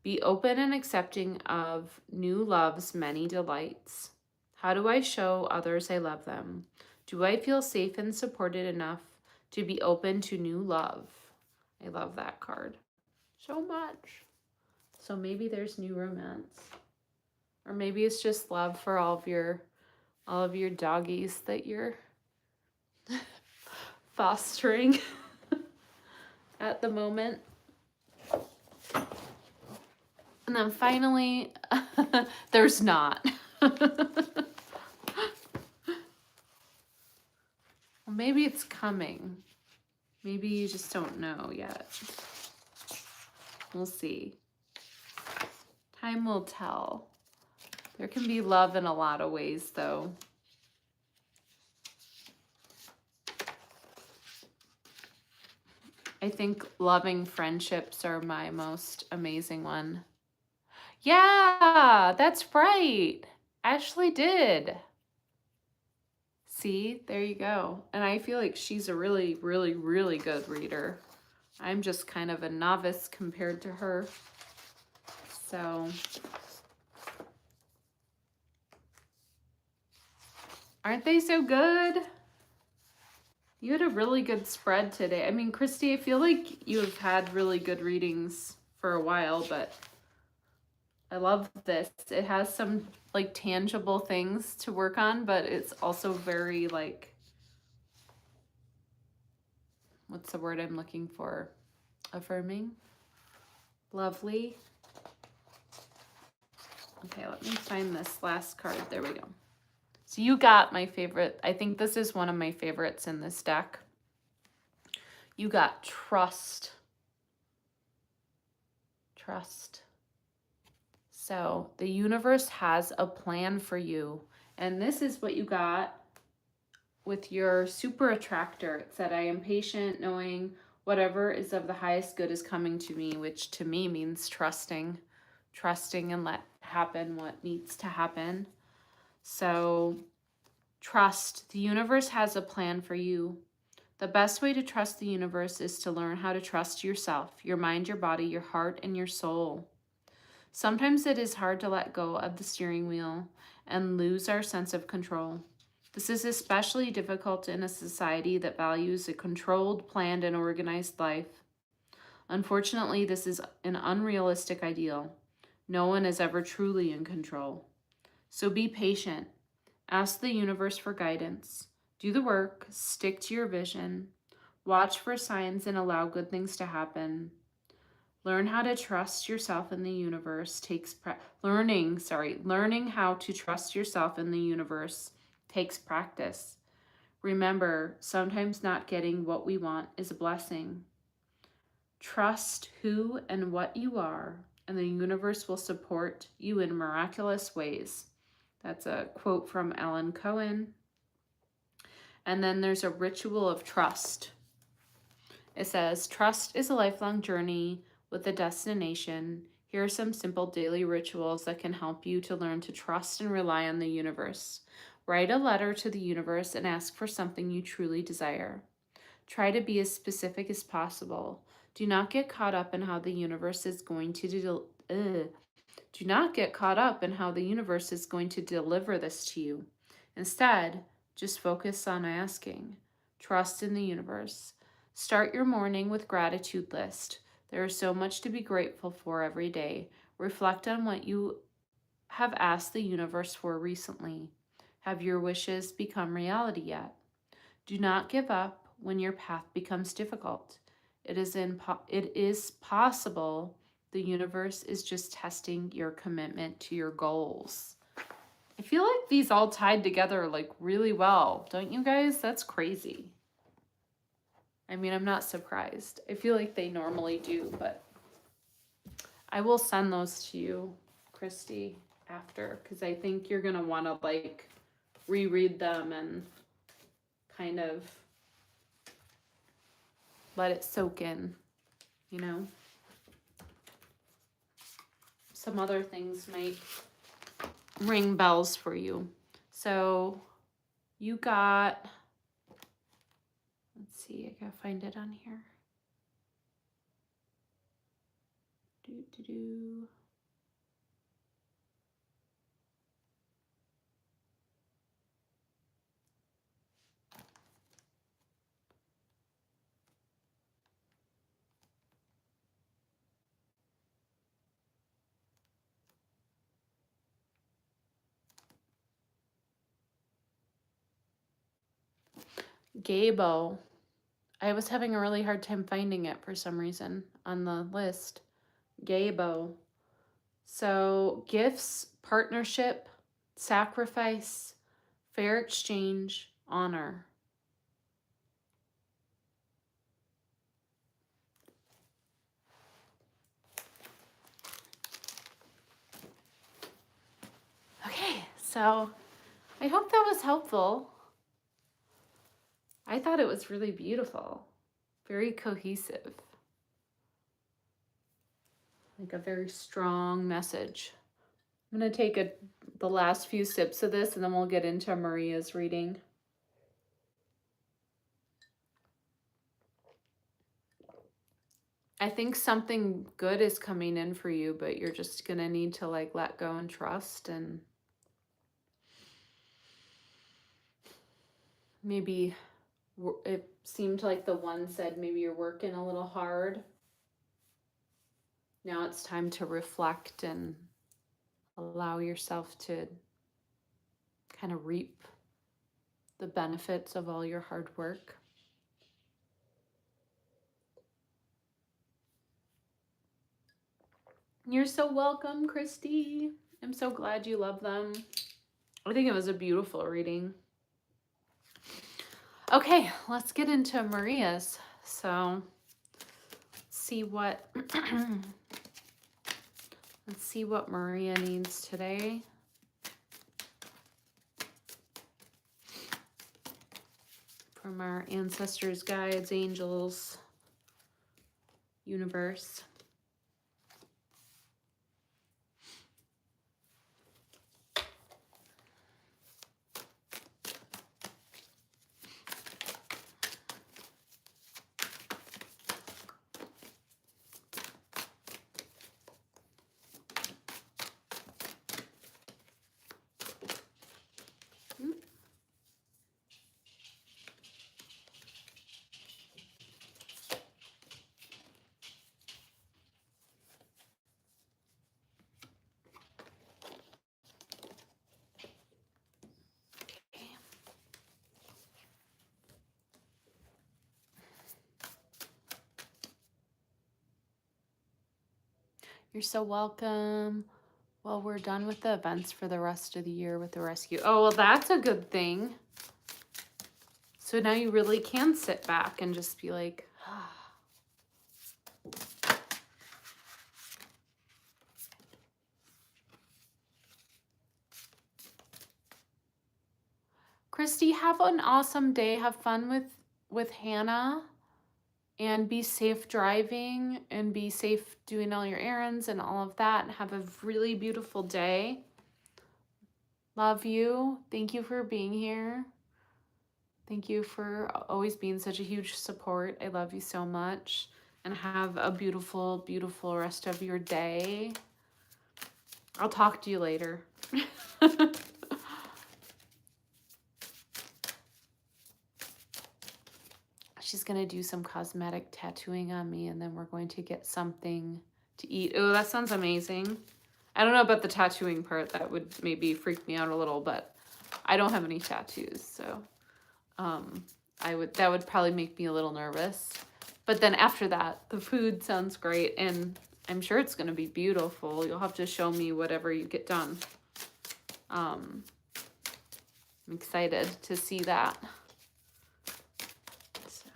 Be open and accepting of new love's many delights. How do I show others I love them? Do I feel safe and supported enough to be open to new love? I love that card so much. So maybe there's new romance. Or maybe it's just love for all of your doggies that you're fostering at the moment. And then finally, there's not. Well, maybe it's coming. Maybe you just don't know yet. We'll see. Time will tell. There can be love in a lot of ways, though. I think loving friendships are my most amazing one. Yeah, that's right. Ashley did. See, there you go. And I feel like she's a really, really, really good reader. I'm just kind of a novice compared to her. So, aren't they so good? You had a really good spread today. I mean, Christy, I feel like you have had really good readings for a while, but I love this. It has some like tangible things to work on, but it's also very like, what's the word I'm looking for? Affirming. Lovely. Okay, let me find this last card. There we go. So you got my favorite. I think this is one of my favorites in this deck. You got trust. Trust. So the universe has a plan for you. And this is what you got with your super attractor. It said, I am patient, knowing whatever is of the highest good is coming to me, which to me means trusting and let happen what needs to happen. So trust. The universe has a plan for you. The best way to trust the universe is to learn how to trust yourself, your mind, your body, your heart, and your soul. Sometimes it is hard to let go of the steering wheel and lose our sense of control. This is especially difficult in a society that values a controlled, planned, and organized life. Unfortunately, this is an unrealistic ideal. No one is ever truly in control. So be patient. Ask the universe for guidance. Do the work. Stick to your vision. Watch for signs and allow good things to happen. Learn how to trust yourself in the universe takes learning how to trust yourself in the universe takes practice. Remember, sometimes not getting what we want is a blessing. Trust who and what you are, and the universe will support you in miraculous ways. That's a quote from Ellen Cohen. And then there's a ritual of trust. It says, trust is a lifelong journey with a destination. Here are some simple daily rituals that can help you to learn to trust and rely on the universe. Write a letter to the universe and ask for something you truly desire. Try to be as specific as possible. Do not get caught up in how the universe is going to do not get caught up in how the universe is going to deliver this to you. Instead, just focus on asking. Trust in the universe. Start your morning with gratitude list. There is so much to be grateful for every day. Reflect on what you have asked the universe for recently. have your wishes become reality yet? Do not give up when your path becomes difficult. It is possible. The universe is just testing your commitment to your goals. I feel like these all tied together like really well. Don't you guys? That's crazy. I mean, I'm not surprised. I feel like they normally do, but I will send those to you, Christy, after, because I think you're going to want to like reread them and kind of let it soak in, you know? Some other things might ring bells for you. So you got, let's see, I gotta find it on here. Gabo. I was having a really hard time finding it for some reason on the list. Gabo. So gifts, partnership, sacrifice, fair exchange, honor. Okay, so I hope that was helpful. I thought it was really beautiful, very cohesive, like a very strong message. I'm going to take the last few sips of this and then we'll get into Maria's reading. I think something good is coming in for you, but you're just going to need to like let go and trust, and maybe it seemed like the one said maybe you're working a little hard. Now it's time to reflect and allow yourself to kind of reap the benefits of all your hard work. You're so welcome, Christy. I'm so glad you love them. I think it was a beautiful reading. Okay, let's get into Maria's. So, see what let's see what Maria needs today. From our ancestors, guides, angels, universe. You're so welcome. Well, we're done with the events for the rest of the year with the rescue. Oh, well, that's a good thing. So now you really can sit back and just be like, ah. Christy, have an awesome day. Have fun with Hannah. And be safe driving and be safe doing all your errands and all of that. And have a really beautiful day. Love you. Thank you for being here. Thank you for always being such a huge support. I love you so much. And have a beautiful, beautiful rest of your day. I'll talk to you later. She's going to do some cosmetic tattooing on me, and then we're going to get something to eat. Oh, that sounds amazing. I don't know about the tattooing part. That would maybe freak me out a little, but I don't have any tattoos, so that would probably make me a little nervous. But then after that, the food sounds great, and I'm sure it's going to be beautiful. You'll have to show me whatever you get done. I'm excited to see that. So,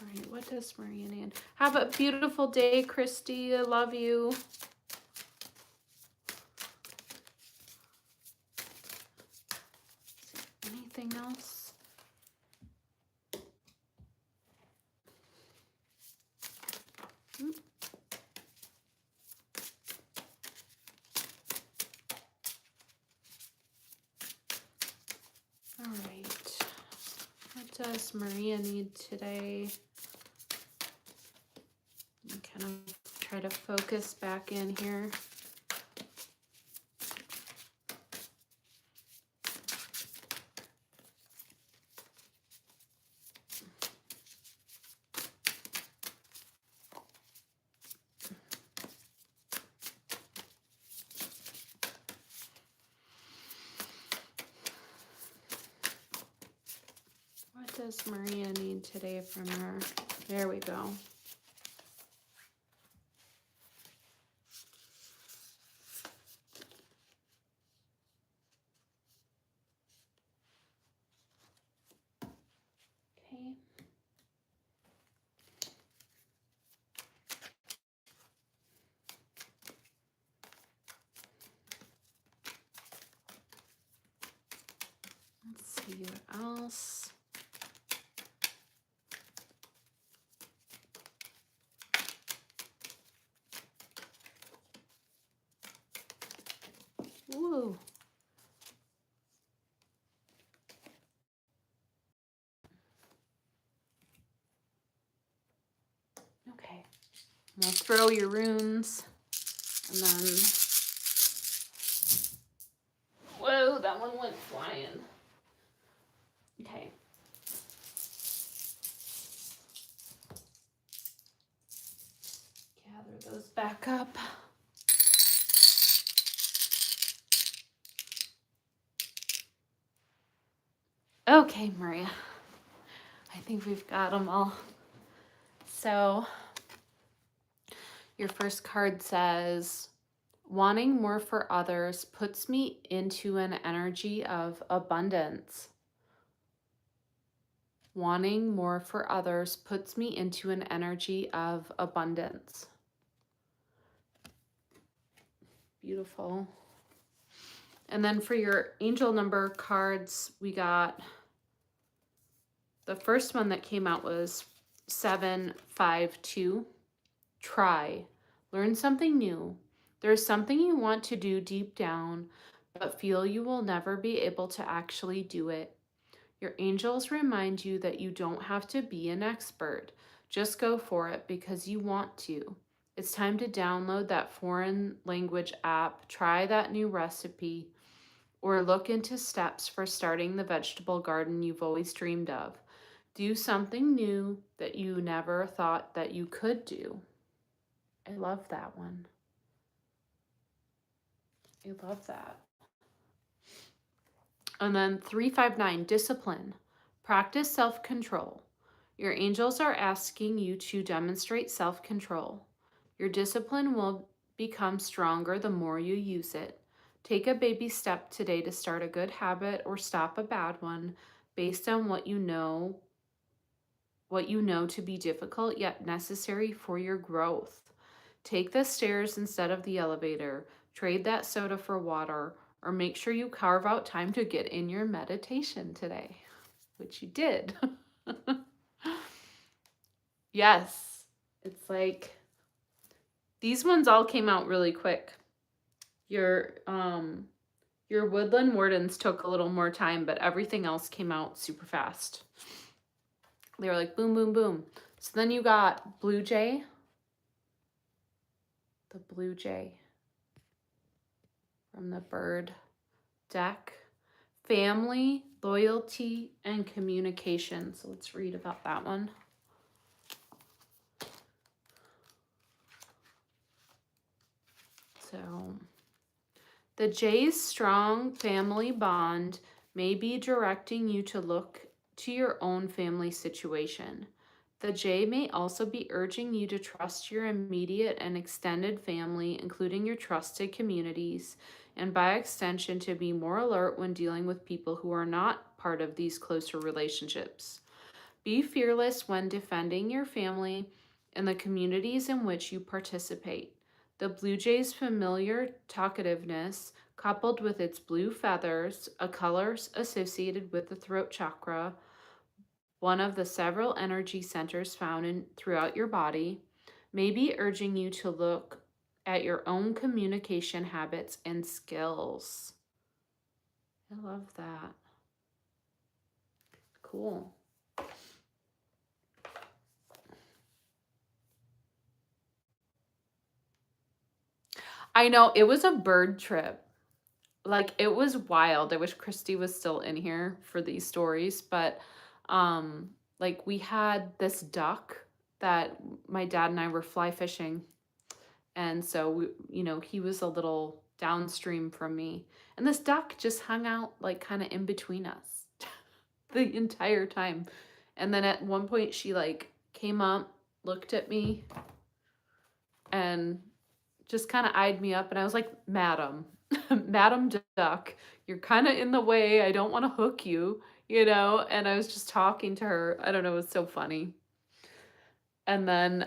all right, what does Maria need? Have a beautiful day, Christy. I love you. Anything else? All right. What does Maria need today? Kind of try to focus back in here. What does Maria need today from her? There we go. Okay. Let's see what else. Woo. Okay. We'll throw your runes, and then, whoa, that one went flying. Okay. Gather those back up. Okay, Maria. I think we've got them all. So, your first card says, wanting more for others puts me into an energy of abundance. Wanting more for others puts me into an energy of abundance. Beautiful. And then for your angel number cards, we got, the first one that came out was 752. Try. Learn something new. There's something you want to do deep down, but feel you will never be able to actually do it. Your angels remind you that you don't have to be an expert. Just go for it because you want to. It's time to download that foreign language app, try that new recipe, or look into steps for starting the vegetable garden you've always dreamed of. Do something new that you never thought that you could do. I love that one. I love that. And then 359, discipline. Practice self-control. Your angels are asking you to demonstrate self-control. Your discipline will become stronger the more you use it. Take a baby step today to start a good habit or stop a bad one based on what you know to be difficult yet necessary for your growth. Take the stairs instead of the elevator. Trade that soda for water, or make sure you carve out time to get in your meditation today, which you did. Yes, it's like these ones all came out really quick. Your woodland wardens took a little more time, but everything else came out super fast. They were like boom, boom, boom. So then you got blue jay. The blue jay from the bird deck. Family, loyalty, and communication. So let's read about that one. So the J's strong family bond may be directing you to look to your own family situation. The J may also be urging you to trust your immediate and extended family, including your trusted communities, and by extension, to be more alert when dealing with people who are not part of these closer relationships. Be fearless when defending your family and the communities in which you participate. The Blue Jay's familiar talkativeness, coupled with its blue feathers, a color associated with the throat chakra, one of the several energy centers found throughout your body, may be urging you to look at your own communication habits and skills. I love that. Cool. I know, it was a bird trip. Like, it was wild. I wish Christy was still in here for these stories, but like, we had this duck that my dad and I were fly fishing, and so he was a little downstream from me, and this duck just hung out like kind of in between us the entire time. And then at one point she like came up, looked at me, and just kind of eyed me up, and I was like, "Madam, Madam Duck, you're kind of in the way. I don't want to hook you, you know?" And I was just talking to her. I don't know, it was so funny. And then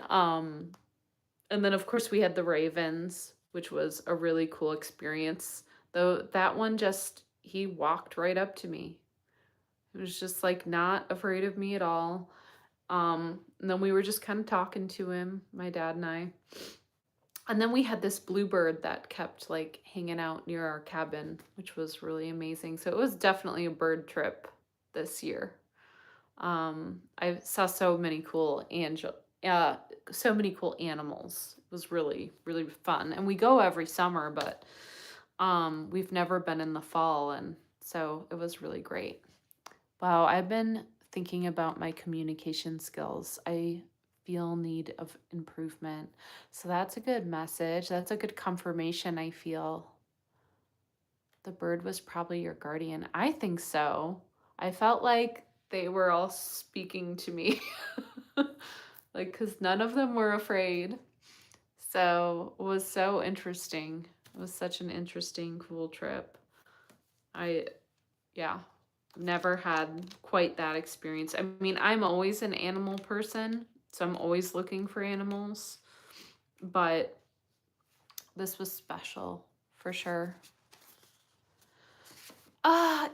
of course we had the ravens, which was a really cool experience. Though that one just he walked right up to me. He was just like not afraid of me at all. And then we were just kind of talking to him, my dad and I. And then we had this bluebird that kept like hanging out near our cabin, which was really amazing. So it was definitely a bird trip this year. I saw so many cool so many cool animals. It was really, really fun. And we go every summer, but we've never been in the fall, and so it was really great. Wow, I've been thinking about my communication skills. I feel need of improvement. So that's a good message. That's a good confirmation, I feel. The bird was probably your guardian. I think so. I felt like they were all speaking to me. Like, because none of them were afraid. So it was so interesting. It was such an interesting, cool trip. Yeah, never had quite that experience. I mean, I'm always an animal person, so I'm always looking for animals, but this was special for sure.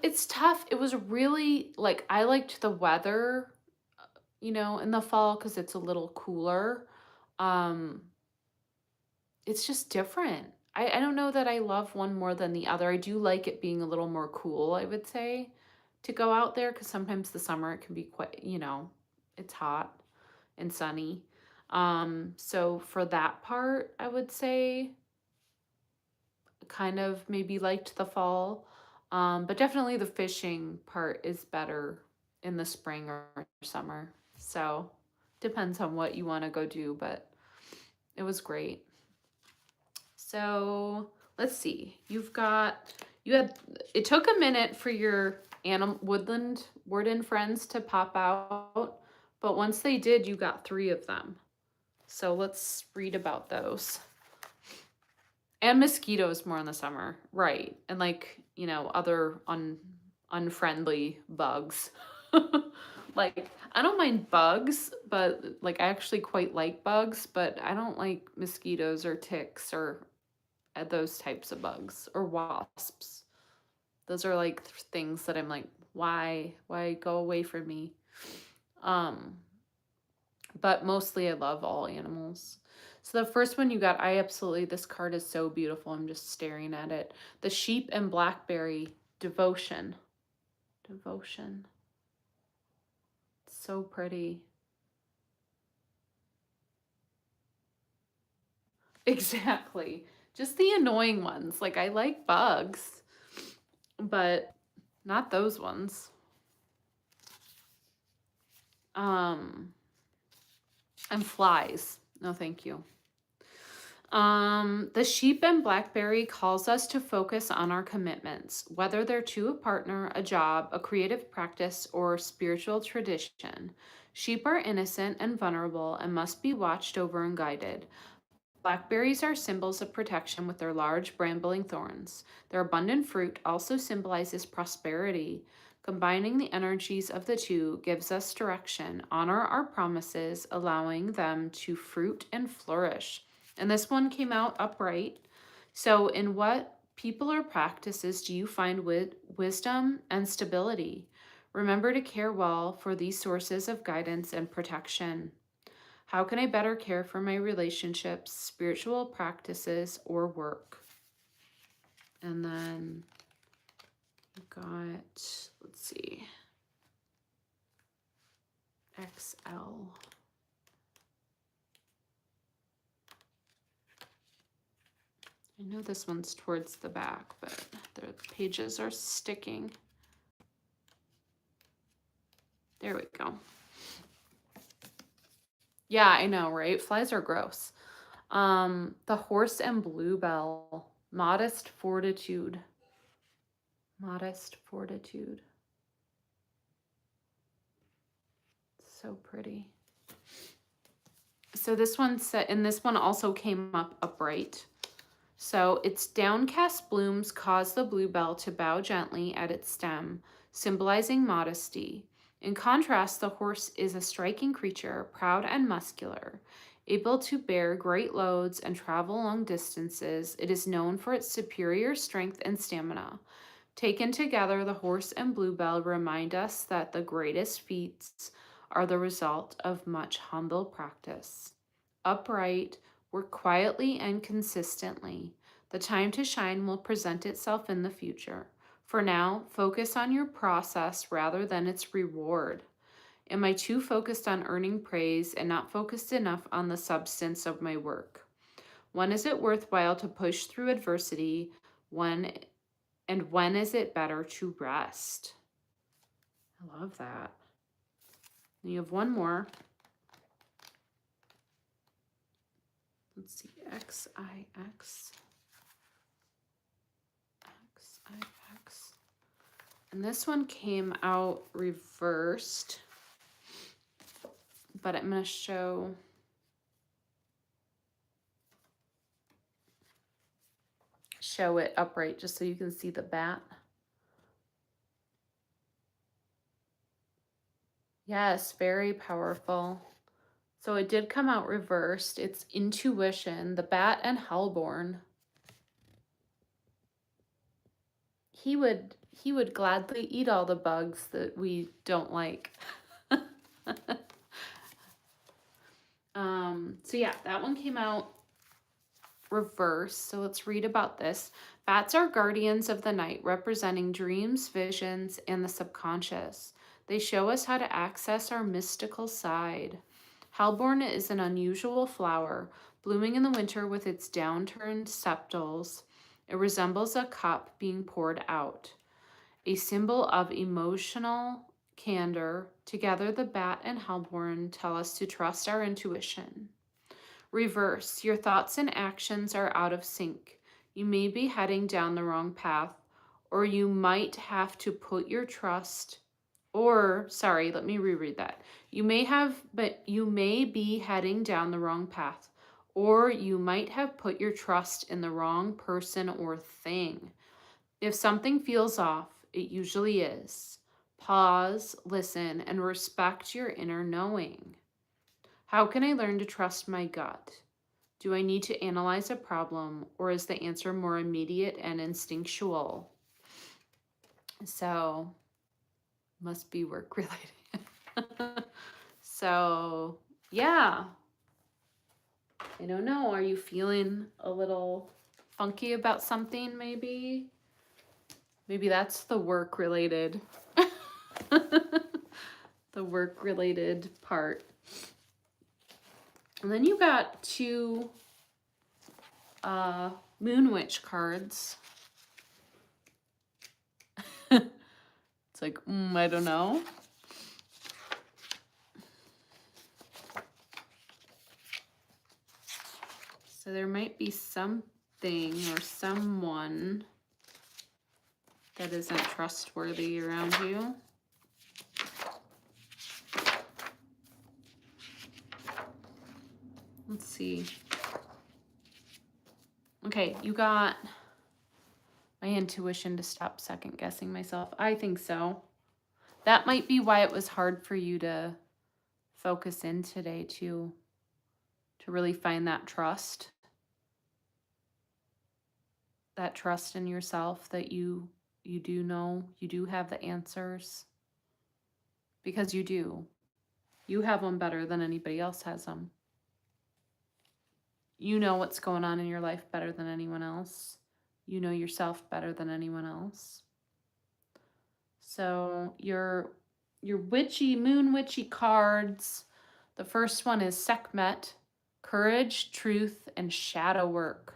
It's tough. It was really like I liked the weather, in the fall because it's a little cooler. Um, it's just different. I don't know that I love one more than the other. I do like it being a little more cool, I would say, to go out there because sometimes the summer it can be quite, it's hot and sunny. So for that part, I would say kind of maybe liked the fall. But definitely the fishing part is better in the spring or summer. So depends on what you want to go do, but it was great. So let's see. It took a minute for your woodland warden friends to pop out, but once they did, you got 3 of them. So let's read about those. And mosquitoes more in the summer, right? And like, other unfriendly bugs. Like, I don't mind bugs, but like I actually quite like bugs, but I don't like mosquitoes or ticks or those types of bugs or wasps. Those are like things that I'm like, why go away from me? But mostly I love all animals. So the first one you got, this card is so beautiful. I'm just staring at it. The sheep and blackberry, devotion. Devotion. It's so pretty. Exactly. Just the annoying ones. Like, I like bugs, but not those ones. And flies. No, thank you. The sheep and blackberry calls us to focus on our commitments, whether they're to a partner, a job, a creative practice, or spiritual tradition. Sheep are innocent and vulnerable and must be watched over and guided. Blackberries are symbols of protection with their large, brambling thorns. Their abundant fruit also symbolizes prosperity. Combining the energies of the two gives us direction, honor our promises, allowing them to fruit and flourish. And this one came out upright. So, in what people or practices do you find wisdom and stability? Remember to care well for these sources of guidance and protection. How can I better care for my relationships, spiritual practices, or work? And then we've got, let's see, XL. I know this one's towards the back, but the pages are sticking. There we go. Yeah, I know, right? Flies are gross. The horse and bluebell, modest fortitude. Modest fortitude. So pretty. So this one said, and this one also came up upright. So its downcast blooms cause the bluebell to bow gently at its stem, symbolizing modesty. In contrast, the horse is a striking creature, proud and muscular. Able to bear great loads and travel long distances, it is known for its superior strength and stamina. Taken together, the horse and bluebell remind us that the greatest feats are the result of much humble practice. Upright, work quietly and consistently. The time to shine will present itself in the future. For now, focus on your process rather than its reward. Am I too focused on earning praise and not focused enough on the substance of my work? When is it worthwhile to push through adversity? When is it better to rest? I love that. And you have one more. Let's see, XIX. XIX. And this one came out reversed, but I'm going to show it upright just so you can see the bat. Yes, very powerful. So it did come out reversed. It's intuition, the bat and hellborn. He would gladly eat all the bugs that we don't like. So yeah, that one came out reversed. So let's read about this. Bats are guardians of the night, representing dreams, visions, and the subconscious. They show us how to access our mystical side. Hellebore is an unusual flower, blooming in the winter with its downturned sepals. It resembles a cup being poured out. A symbol of emotional candor, together the bat and hellebore tell us to trust our intuition. Reverse, your thoughts and actions are out of sync. You may be heading down the wrong path, or you might have to put your trust, let me reread that. You may be heading down the wrong path, or you might have put your trust in the wrong person or thing. If something feels off, it usually is. Pause, listen, and respect your inner knowing. How can I learn to trust my gut? Do I need to analyze a problem, or is the answer more immediate and instinctual? So, must be work related. So, yeah. I don't know. Are you feeling a little funky about something, maybe? Maybe that's the work related. The work related part. And then you got two Moon Witch cards. It's like, I don't know. So there might be something or someone that isn't trustworthy around you. Let's see. Okay, you got my intuition to stop second guessing myself. I think so. That might be why it was hard for you to focus in today to really find that trust in yourself, that you do know, you do have the answers, because you do. You have them better than anybody else has them. You know what's going on in your life better than anyone else. You know yourself better than anyone else. So your moon witchy cards. The first one is Sekhmet, courage, truth, and shadow work.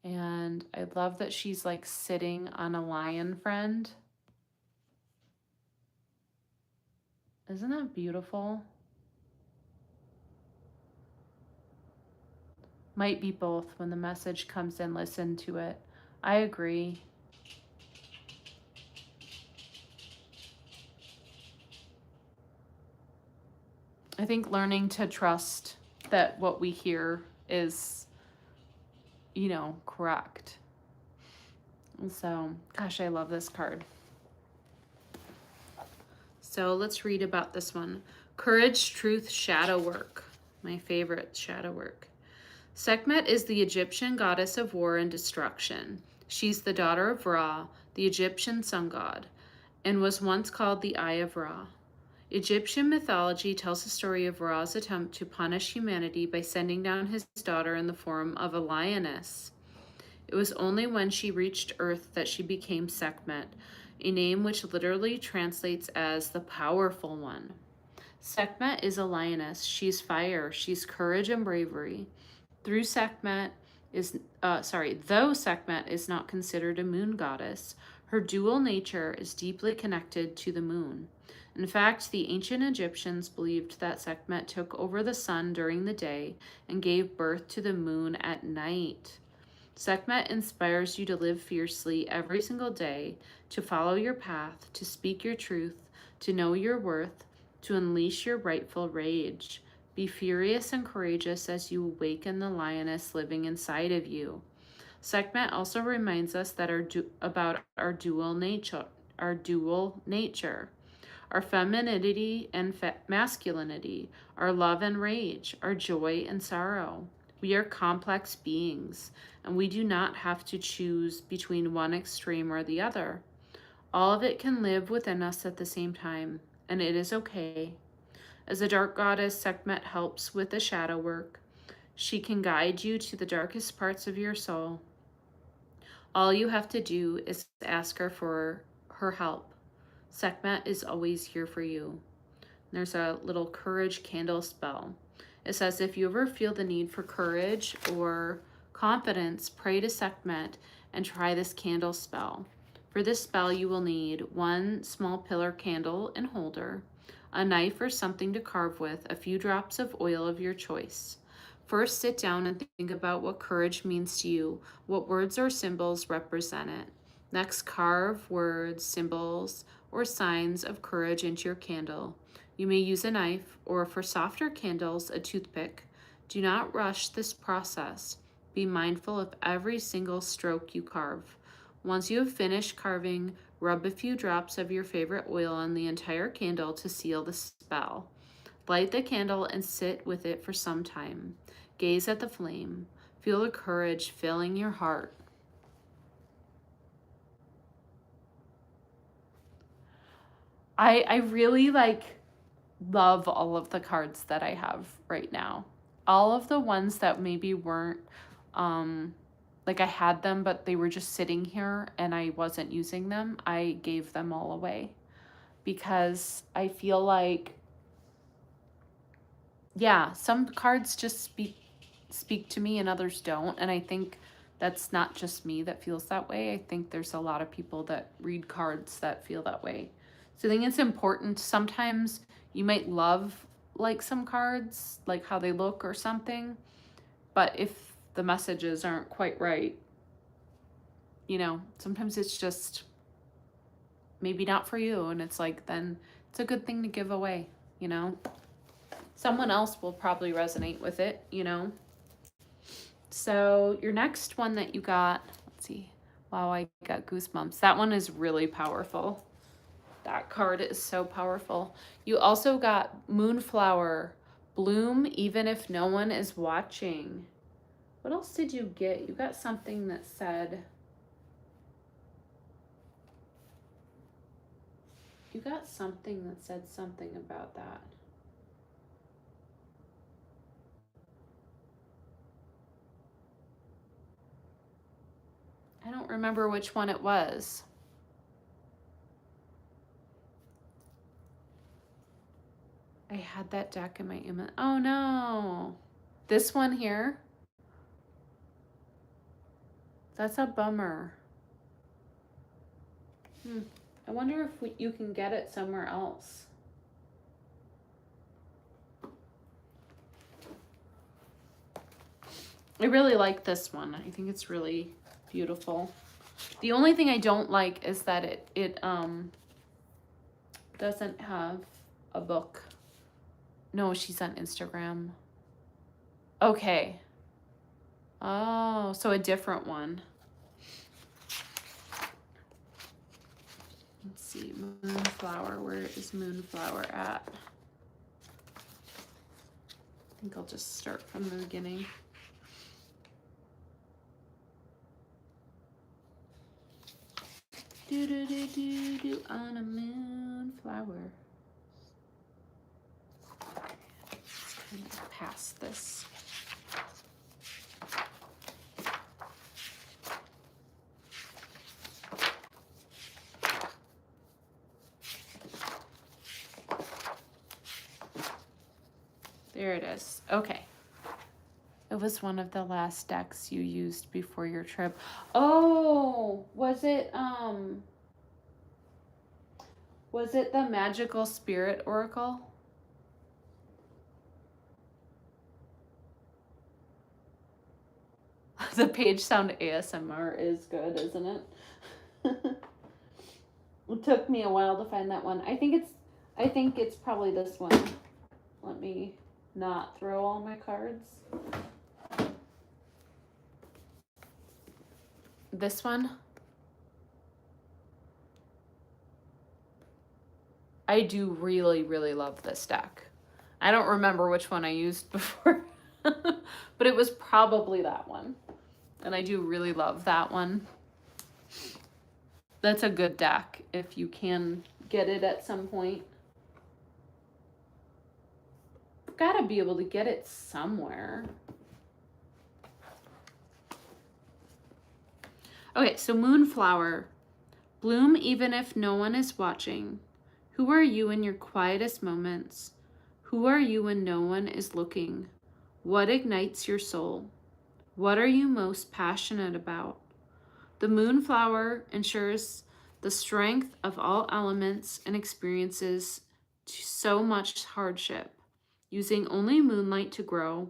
And I love that she's like sitting on a lion friend. Isn't that beautiful? Might be both. When the message comes in, listen to it. I agree. I think learning to trust that what we hear is, correct. And so, gosh, I love this card. So let's read about this one. Courage, truth, shadow work. My favorite, shadow work. Sekhmet is the Egyptian goddess of war and destruction. She's the daughter of Ra, the Egyptian sun god, and was once called the Eye of Ra. Egyptian mythology tells the story of Ra's attempt to punish humanity by sending down his daughter in the form of a lioness. It was only when she reached Earth that she became Sekhmet, a name which literally translates as the powerful one. Sekhmet is a lioness. She's fire. She's courage and bravery. Though Sekhmet is not considered a moon goddess, her dual nature is deeply connected to the moon. In fact, the ancient Egyptians believed that Sekhmet took over the sun during the day and gave birth to the moon at night. Sekhmet inspires you to live fiercely every single day, to follow your path, to speak your truth, to know your worth, to unleash your rightful rage. Be furious and courageous as you awaken the lioness living inside of you. Sekhmet also reminds us that about our dual nature, our femininity and masculinity, our love and rage, our joy and sorrow. We are complex beings, and we do not have to choose between one extreme or the other. All of it can live within us at the same time, and it is okay. As a dark goddess, Sekhmet helps with the shadow work. She can guide you to the darkest parts of your soul. All you have to do is ask her for her help. Sekhmet is always here for you. There's a little courage candle spell. It says, if you ever feel the need for courage or confidence, pray to Sekhmet and try this candle spell. For this spell, you will need one small pillar candle and holder, a knife or something to carve with, a few drops of oil of your choice. First, sit down and think about what courage means to you, what words or symbols represent it. Next, carve words, symbols, or signs of courage into your candle. You may use a knife, or for softer candles, a toothpick. Do not rush this process. Be mindful of every single stroke you carve. Once you have finished carving, rub a few drops of your favorite oil on the entire candle to seal the spell. Light the candle and sit with it for some time. Gaze at the flame. Feel the courage filling your heart. I really love all of the cards that I have right now. All of the ones that maybe weren't, I had them, but they were just sitting here and I wasn't using them. I gave them all away because I feel like, yeah, some cards just speak to me and others don't. And I think that's not just me that feels that way. I think there's a lot of people that read cards that feel that way. So I think it's important. Sometimes you might love some cards, like how they look or something, But if the messages aren't quite right, you know, sometimes it's just maybe not for you. And it's like, then it's a good thing to give away, you know? Someone else will probably resonate with it, you know? So your next one that you got, let's see. Wow, I got goosebumps. That one is really powerful. That card is so powerful. You also got Moonflower, bloom even if no one is watching. What else did you get? You got something that said, something about that. I don't remember which one it was. I had that deck in my image. Oh no. This one here. That's a bummer. I wonder if you can get it somewhere else. I really like this one. I think it's really beautiful. The only thing I don't like is that it doesn't have a book. No, she's on Instagram. Okay. Oh, so a different one. Let's see, Moonflower. Where is Moonflower at? I think I'll just start from the beginning. Do do do do do on a moonflower. Let's kind of pass this. There it is. Okay. It was one of the last decks you used before your trip. Oh, was it the Magical Spirit Oracle? The page sound ASMR is good, isn't it? It took me a while to find that one. I think it's probably this one. Let me not throw all my cards. This one. I do really, really love this deck. I don't remember which one I used before, but it was probably that one. And I do really love that one. That's a good deck if you can get it at some point. You've got to be able to get it somewhere. Okay, so Moonflower. Bloom even if no one is watching. Who are you in your quietest moments? Who are you when no one is looking? What ignites your soul? What are you most passionate about? The Moonflower ensures the strength of all elements and experiences so much hardship, using only moonlight to grow,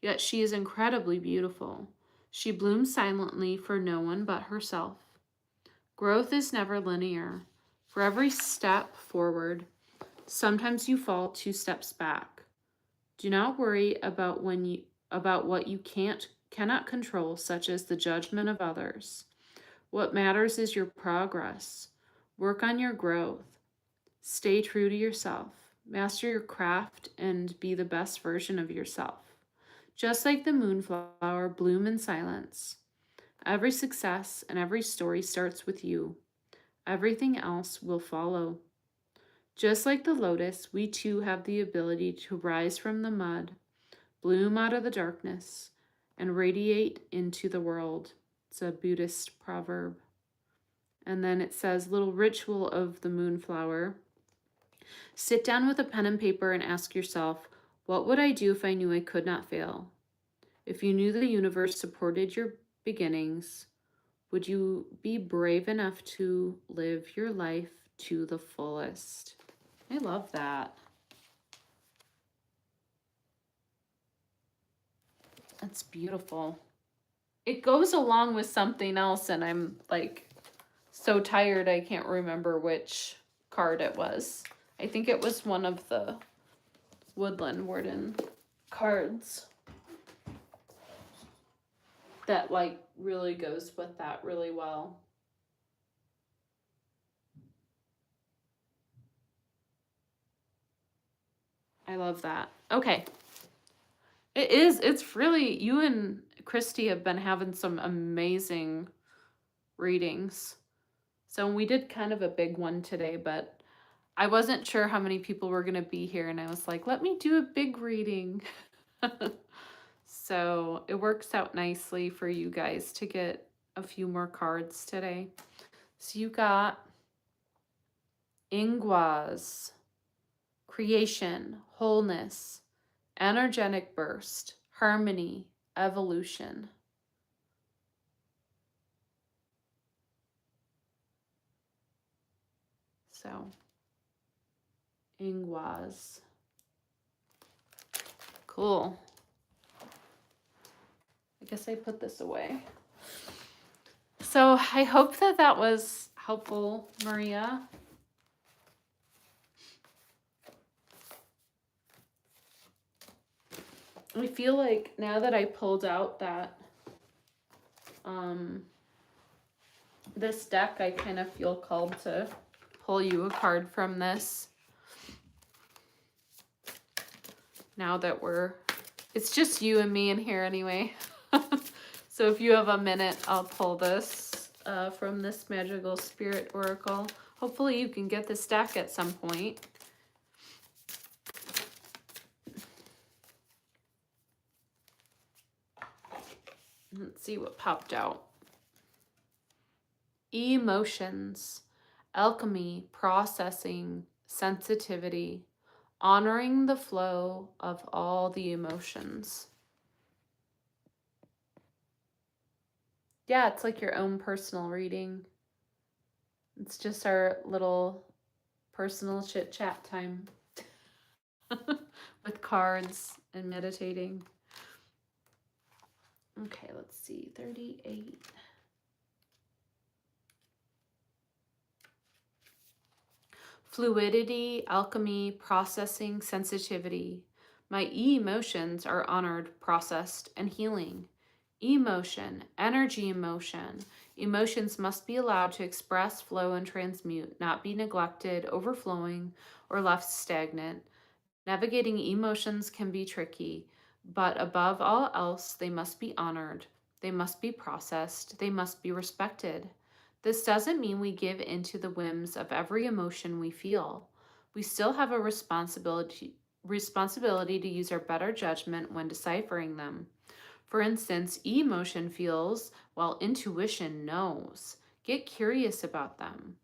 yet she is incredibly beautiful. She blooms silently for no one but herself. Growth is never linear. For every step forward, sometimes you fall 2 steps back. Do not worry about what you cannot control, such as the judgment of others. What matters is your progress. Work on your growth. Stay true to yourself. Master your craft and be the best version of yourself. Just like the moonflower, bloom in silence. Every success and every story starts with you. Everything else will follow. Just like the lotus, we too have the ability to rise from the mud, bloom out of the darkness, and radiate into the world. It's a Buddhist proverb. And then it says, little ritual of the moonflower. Sit down with a pen and paper and ask yourself, what would I do if I knew I could not fail? If you knew the universe supported your beginnings, would you be brave enough to live your life to the fullest? I love that. That's beautiful. It goes along with something else, and I'm like so tired I can't remember which card it was. I think it was one of the Woodland Warden cards that like really goes with that really well. I love that. Okay. It's really, you and Christy have been having some amazing readings. So we did kind of a big one today, but I wasn't sure how many people were going to be here, and I was like, let me do a big reading. So it works out nicely for you guys to get a few more cards today. So you got Ingwas, creation, wholeness, energetic burst, harmony, evolution. So, Ingwas. Cool. I guess I put this away. So I hope that was helpful, Maria. I feel like now that I pulled out that this deck, I kind of feel called to pull you a card from this. Now that it's just you and me in here anyway. So if you have a minute, I'll pull this from this Magical Spirit Oracle. Hopefully you can get this deck at some point. Let's see what popped out. Emotions, alchemy, processing, sensitivity, honoring the flow of all the emotions. Yeah, it's like your own personal reading. It's just our little personal chit chat time with cards and meditating. Okay, let's see, 38. Fluidity, alchemy, processing, sensitivity. My emotions are honored, processed, and healing. Emotion, energy emotion. Emotions must be allowed to express, flow, and transmute, not be neglected, overflowing, or left stagnant. Navigating emotions can be tricky, but above all else, they must be honored. They must be processed. They must be respected. This doesn't mean we give in to the whims of every emotion we feel. We still have a responsibility to use our better judgment when deciphering them. For instance, emotion feels while intuition knows. Get curious about them.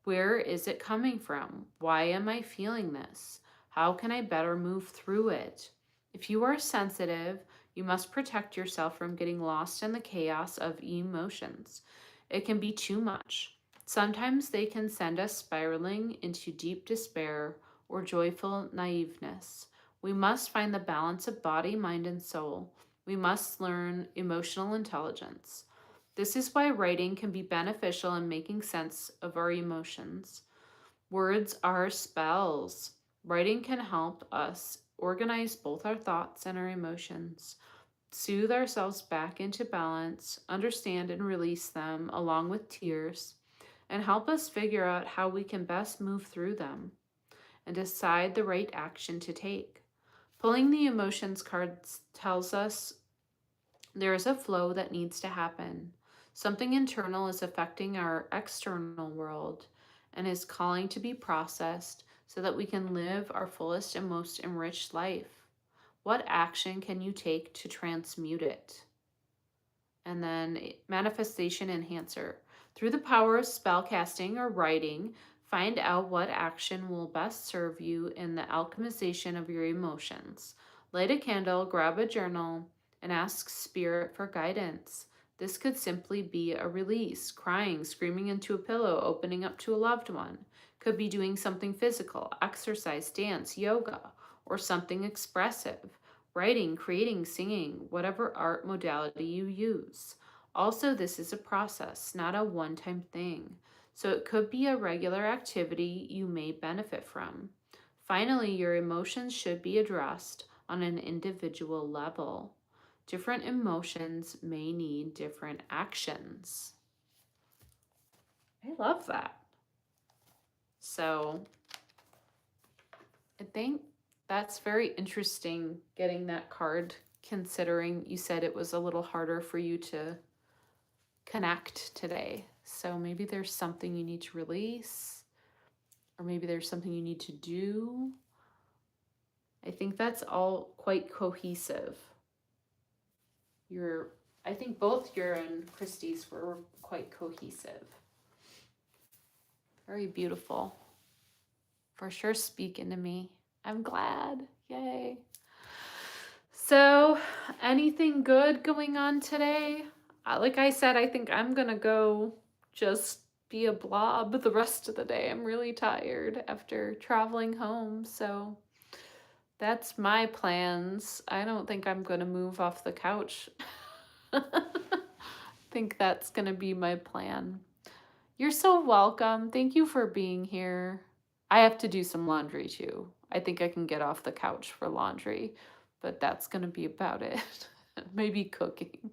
Where is it coming from? Why am I feeling this? How can I better move through it? If you are sensitive, you must protect yourself from getting lost in the chaos of emotions. It can be too much. Sometimes they can send us spiraling into deep despair or joyful naiveness. We must find the balance of body, mind, and soul. We must learn emotional intelligence. This is why writing can be beneficial in making sense of our emotions. Words are spells. Writing can help us organize both our thoughts and our emotions, soothe ourselves back into balance, understand and release them along with tears, and help us figure out how we can best move through them and decide the right action to take. Pulling the emotions cards tells us there is a flow that needs to happen. Something internal is affecting our external world and is calling to be processed so that we can live our fullest and most enriched life. What action can you take to transmute it? And then manifestation enhancer. Through the power of spellcasting or writing, find out what action will best serve you in the alchemization of your emotions. Light a candle, grab a journal, and ask Spirit for guidance. This could simply be a release, crying, screaming into a pillow, opening up to a loved one. Could be doing something physical, exercise, dance, yoga, or something expressive. writing, creating, singing, whatever art modality you use. Also, this is a process, not a one-time thing. So it could be a regular activity you may benefit from. Finally, your emotions should be addressed on an individual level. Different emotions may need different actions. I love that. So I think that's very interesting getting that card, considering you said it was a little harder for you to connect today. So maybe there's something you need to release, or maybe there's something you need to do. I think that's all quite cohesive. I think both your and Christy's were quite cohesive. Very beautiful. For sure speaking to me. I'm glad. Yay. So, anything good going on today? Like I said, I think I'm gonna go just be a blob the rest of the day. I'm really tired after traveling home, so that's my plans. I don't think I'm gonna move off the couch. I think that's gonna be my plan. You're so welcome. Thank you for being here. I have to do some laundry too. I think I can get off the couch for laundry, but that's going to be about it. Maybe cooking.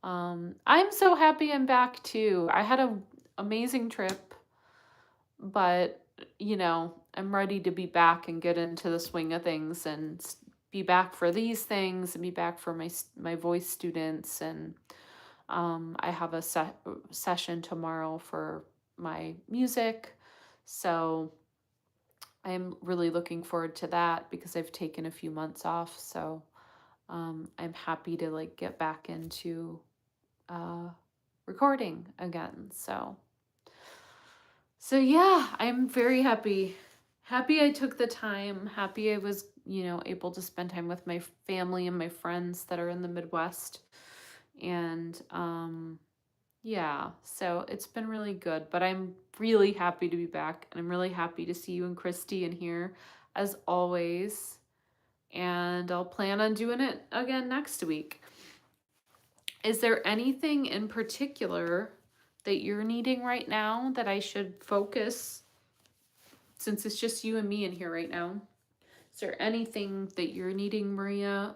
I'm so happy I'm back too. I had an amazing trip, but I'm ready to be back and get into the swing of things and be back for these things and be back for my voice students. And I have a session tomorrow for my music. So I'm really looking forward to that because I've taken a few months off. So I'm happy to like get back into recording again. So yeah, I'm very happy. Happy I took the time. Happy I was, able to spend time with my family and my friends that are in the Midwest. And yeah, so it's been really good, but I'm really happy to be back, and I'm really happy to see you and Christy in here as always. And I'll plan on doing it again next week. Is there anything in particular that you're needing right now that I should focus, since it's just you and me in here right now? Is there anything that you're needing, Maria,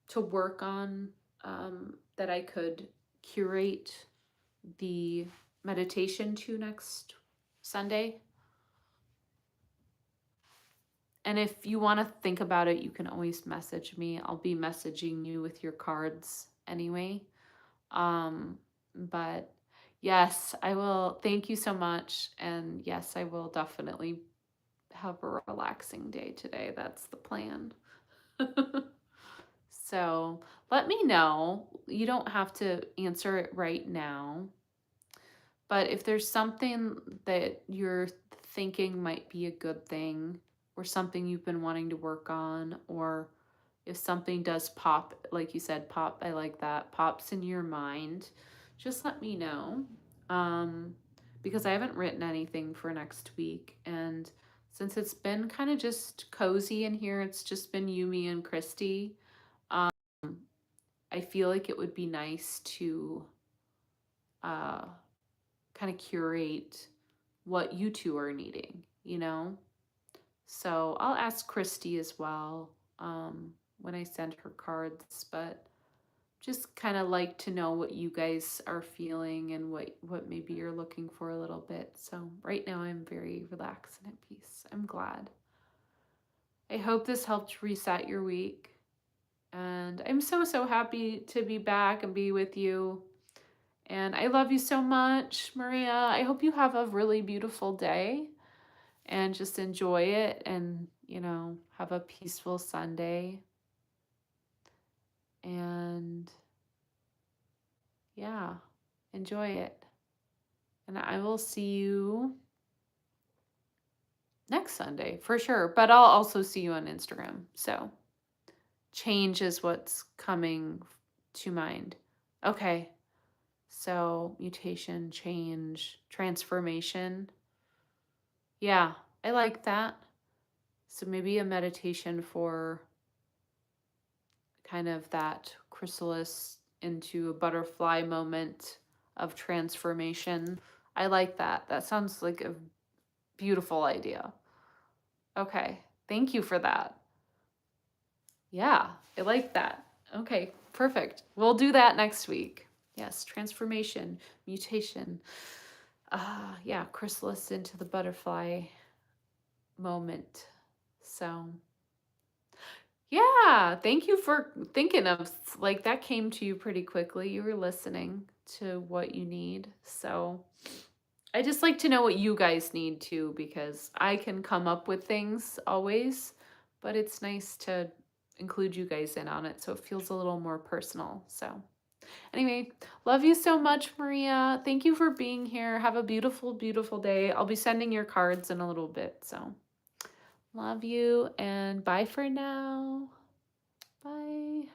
to work on, that I could curate the meditation to next Sunday? And if you want to think about it, you can always message me. I'll be messaging you with your cards anyway. But yes, I will. Thank you so much. And yes, I will definitely have a relaxing day today. That's the plan. So let me know. You don't have to answer it right now. But if there's something that you're thinking might be a good thing, or something you've been wanting to work on, or if something does pop, like you said, pop, I like that, pops in your mind, just let me know. Because I haven't written anything for next week. And since it's been kind of just cozy in here, it's just been you, me, and Christy. I feel like it would be nice to kind of curate what you two are needing, So I'll ask Christy as well when I send her cards, but just kind of like to know what you guys are feeling and what maybe you're looking for a little bit. So right now I'm very relaxed and at peace. I'm glad. I hope this helped reset your week. And I'm so happy to be back and be with you. And I love you so much, Maria. I hope you have a really beautiful day and just enjoy it and, have a peaceful Sunday. And yeah, enjoy it. And I will see you next Sunday for sure. But I'll also see you on Instagram. So change is what's coming to mind. Okay. So mutation, change, transformation. Yeah, I like that. So maybe a meditation for kind of that chrysalis into a butterfly moment of transformation. I like that. That sounds like a beautiful idea. Okay. Thank you for that. Yeah, I like that. Okay, perfect. We'll do that next week. Yes, transformation, mutation. Yeah, chrysalis into the butterfly moment. So, yeah, thank you for thinking of like that came to you pretty quickly. You were listening to what you need. So, I just like to know what you guys need too because I can come up with things always, but it's nice to include you guys in on it so it feels a little more personal. So, anyway, love you so much, Maria. Thank you for being here. Have a beautiful, beautiful day. I'll be sending your cards in a little bit. So, love you and bye for now. Bye.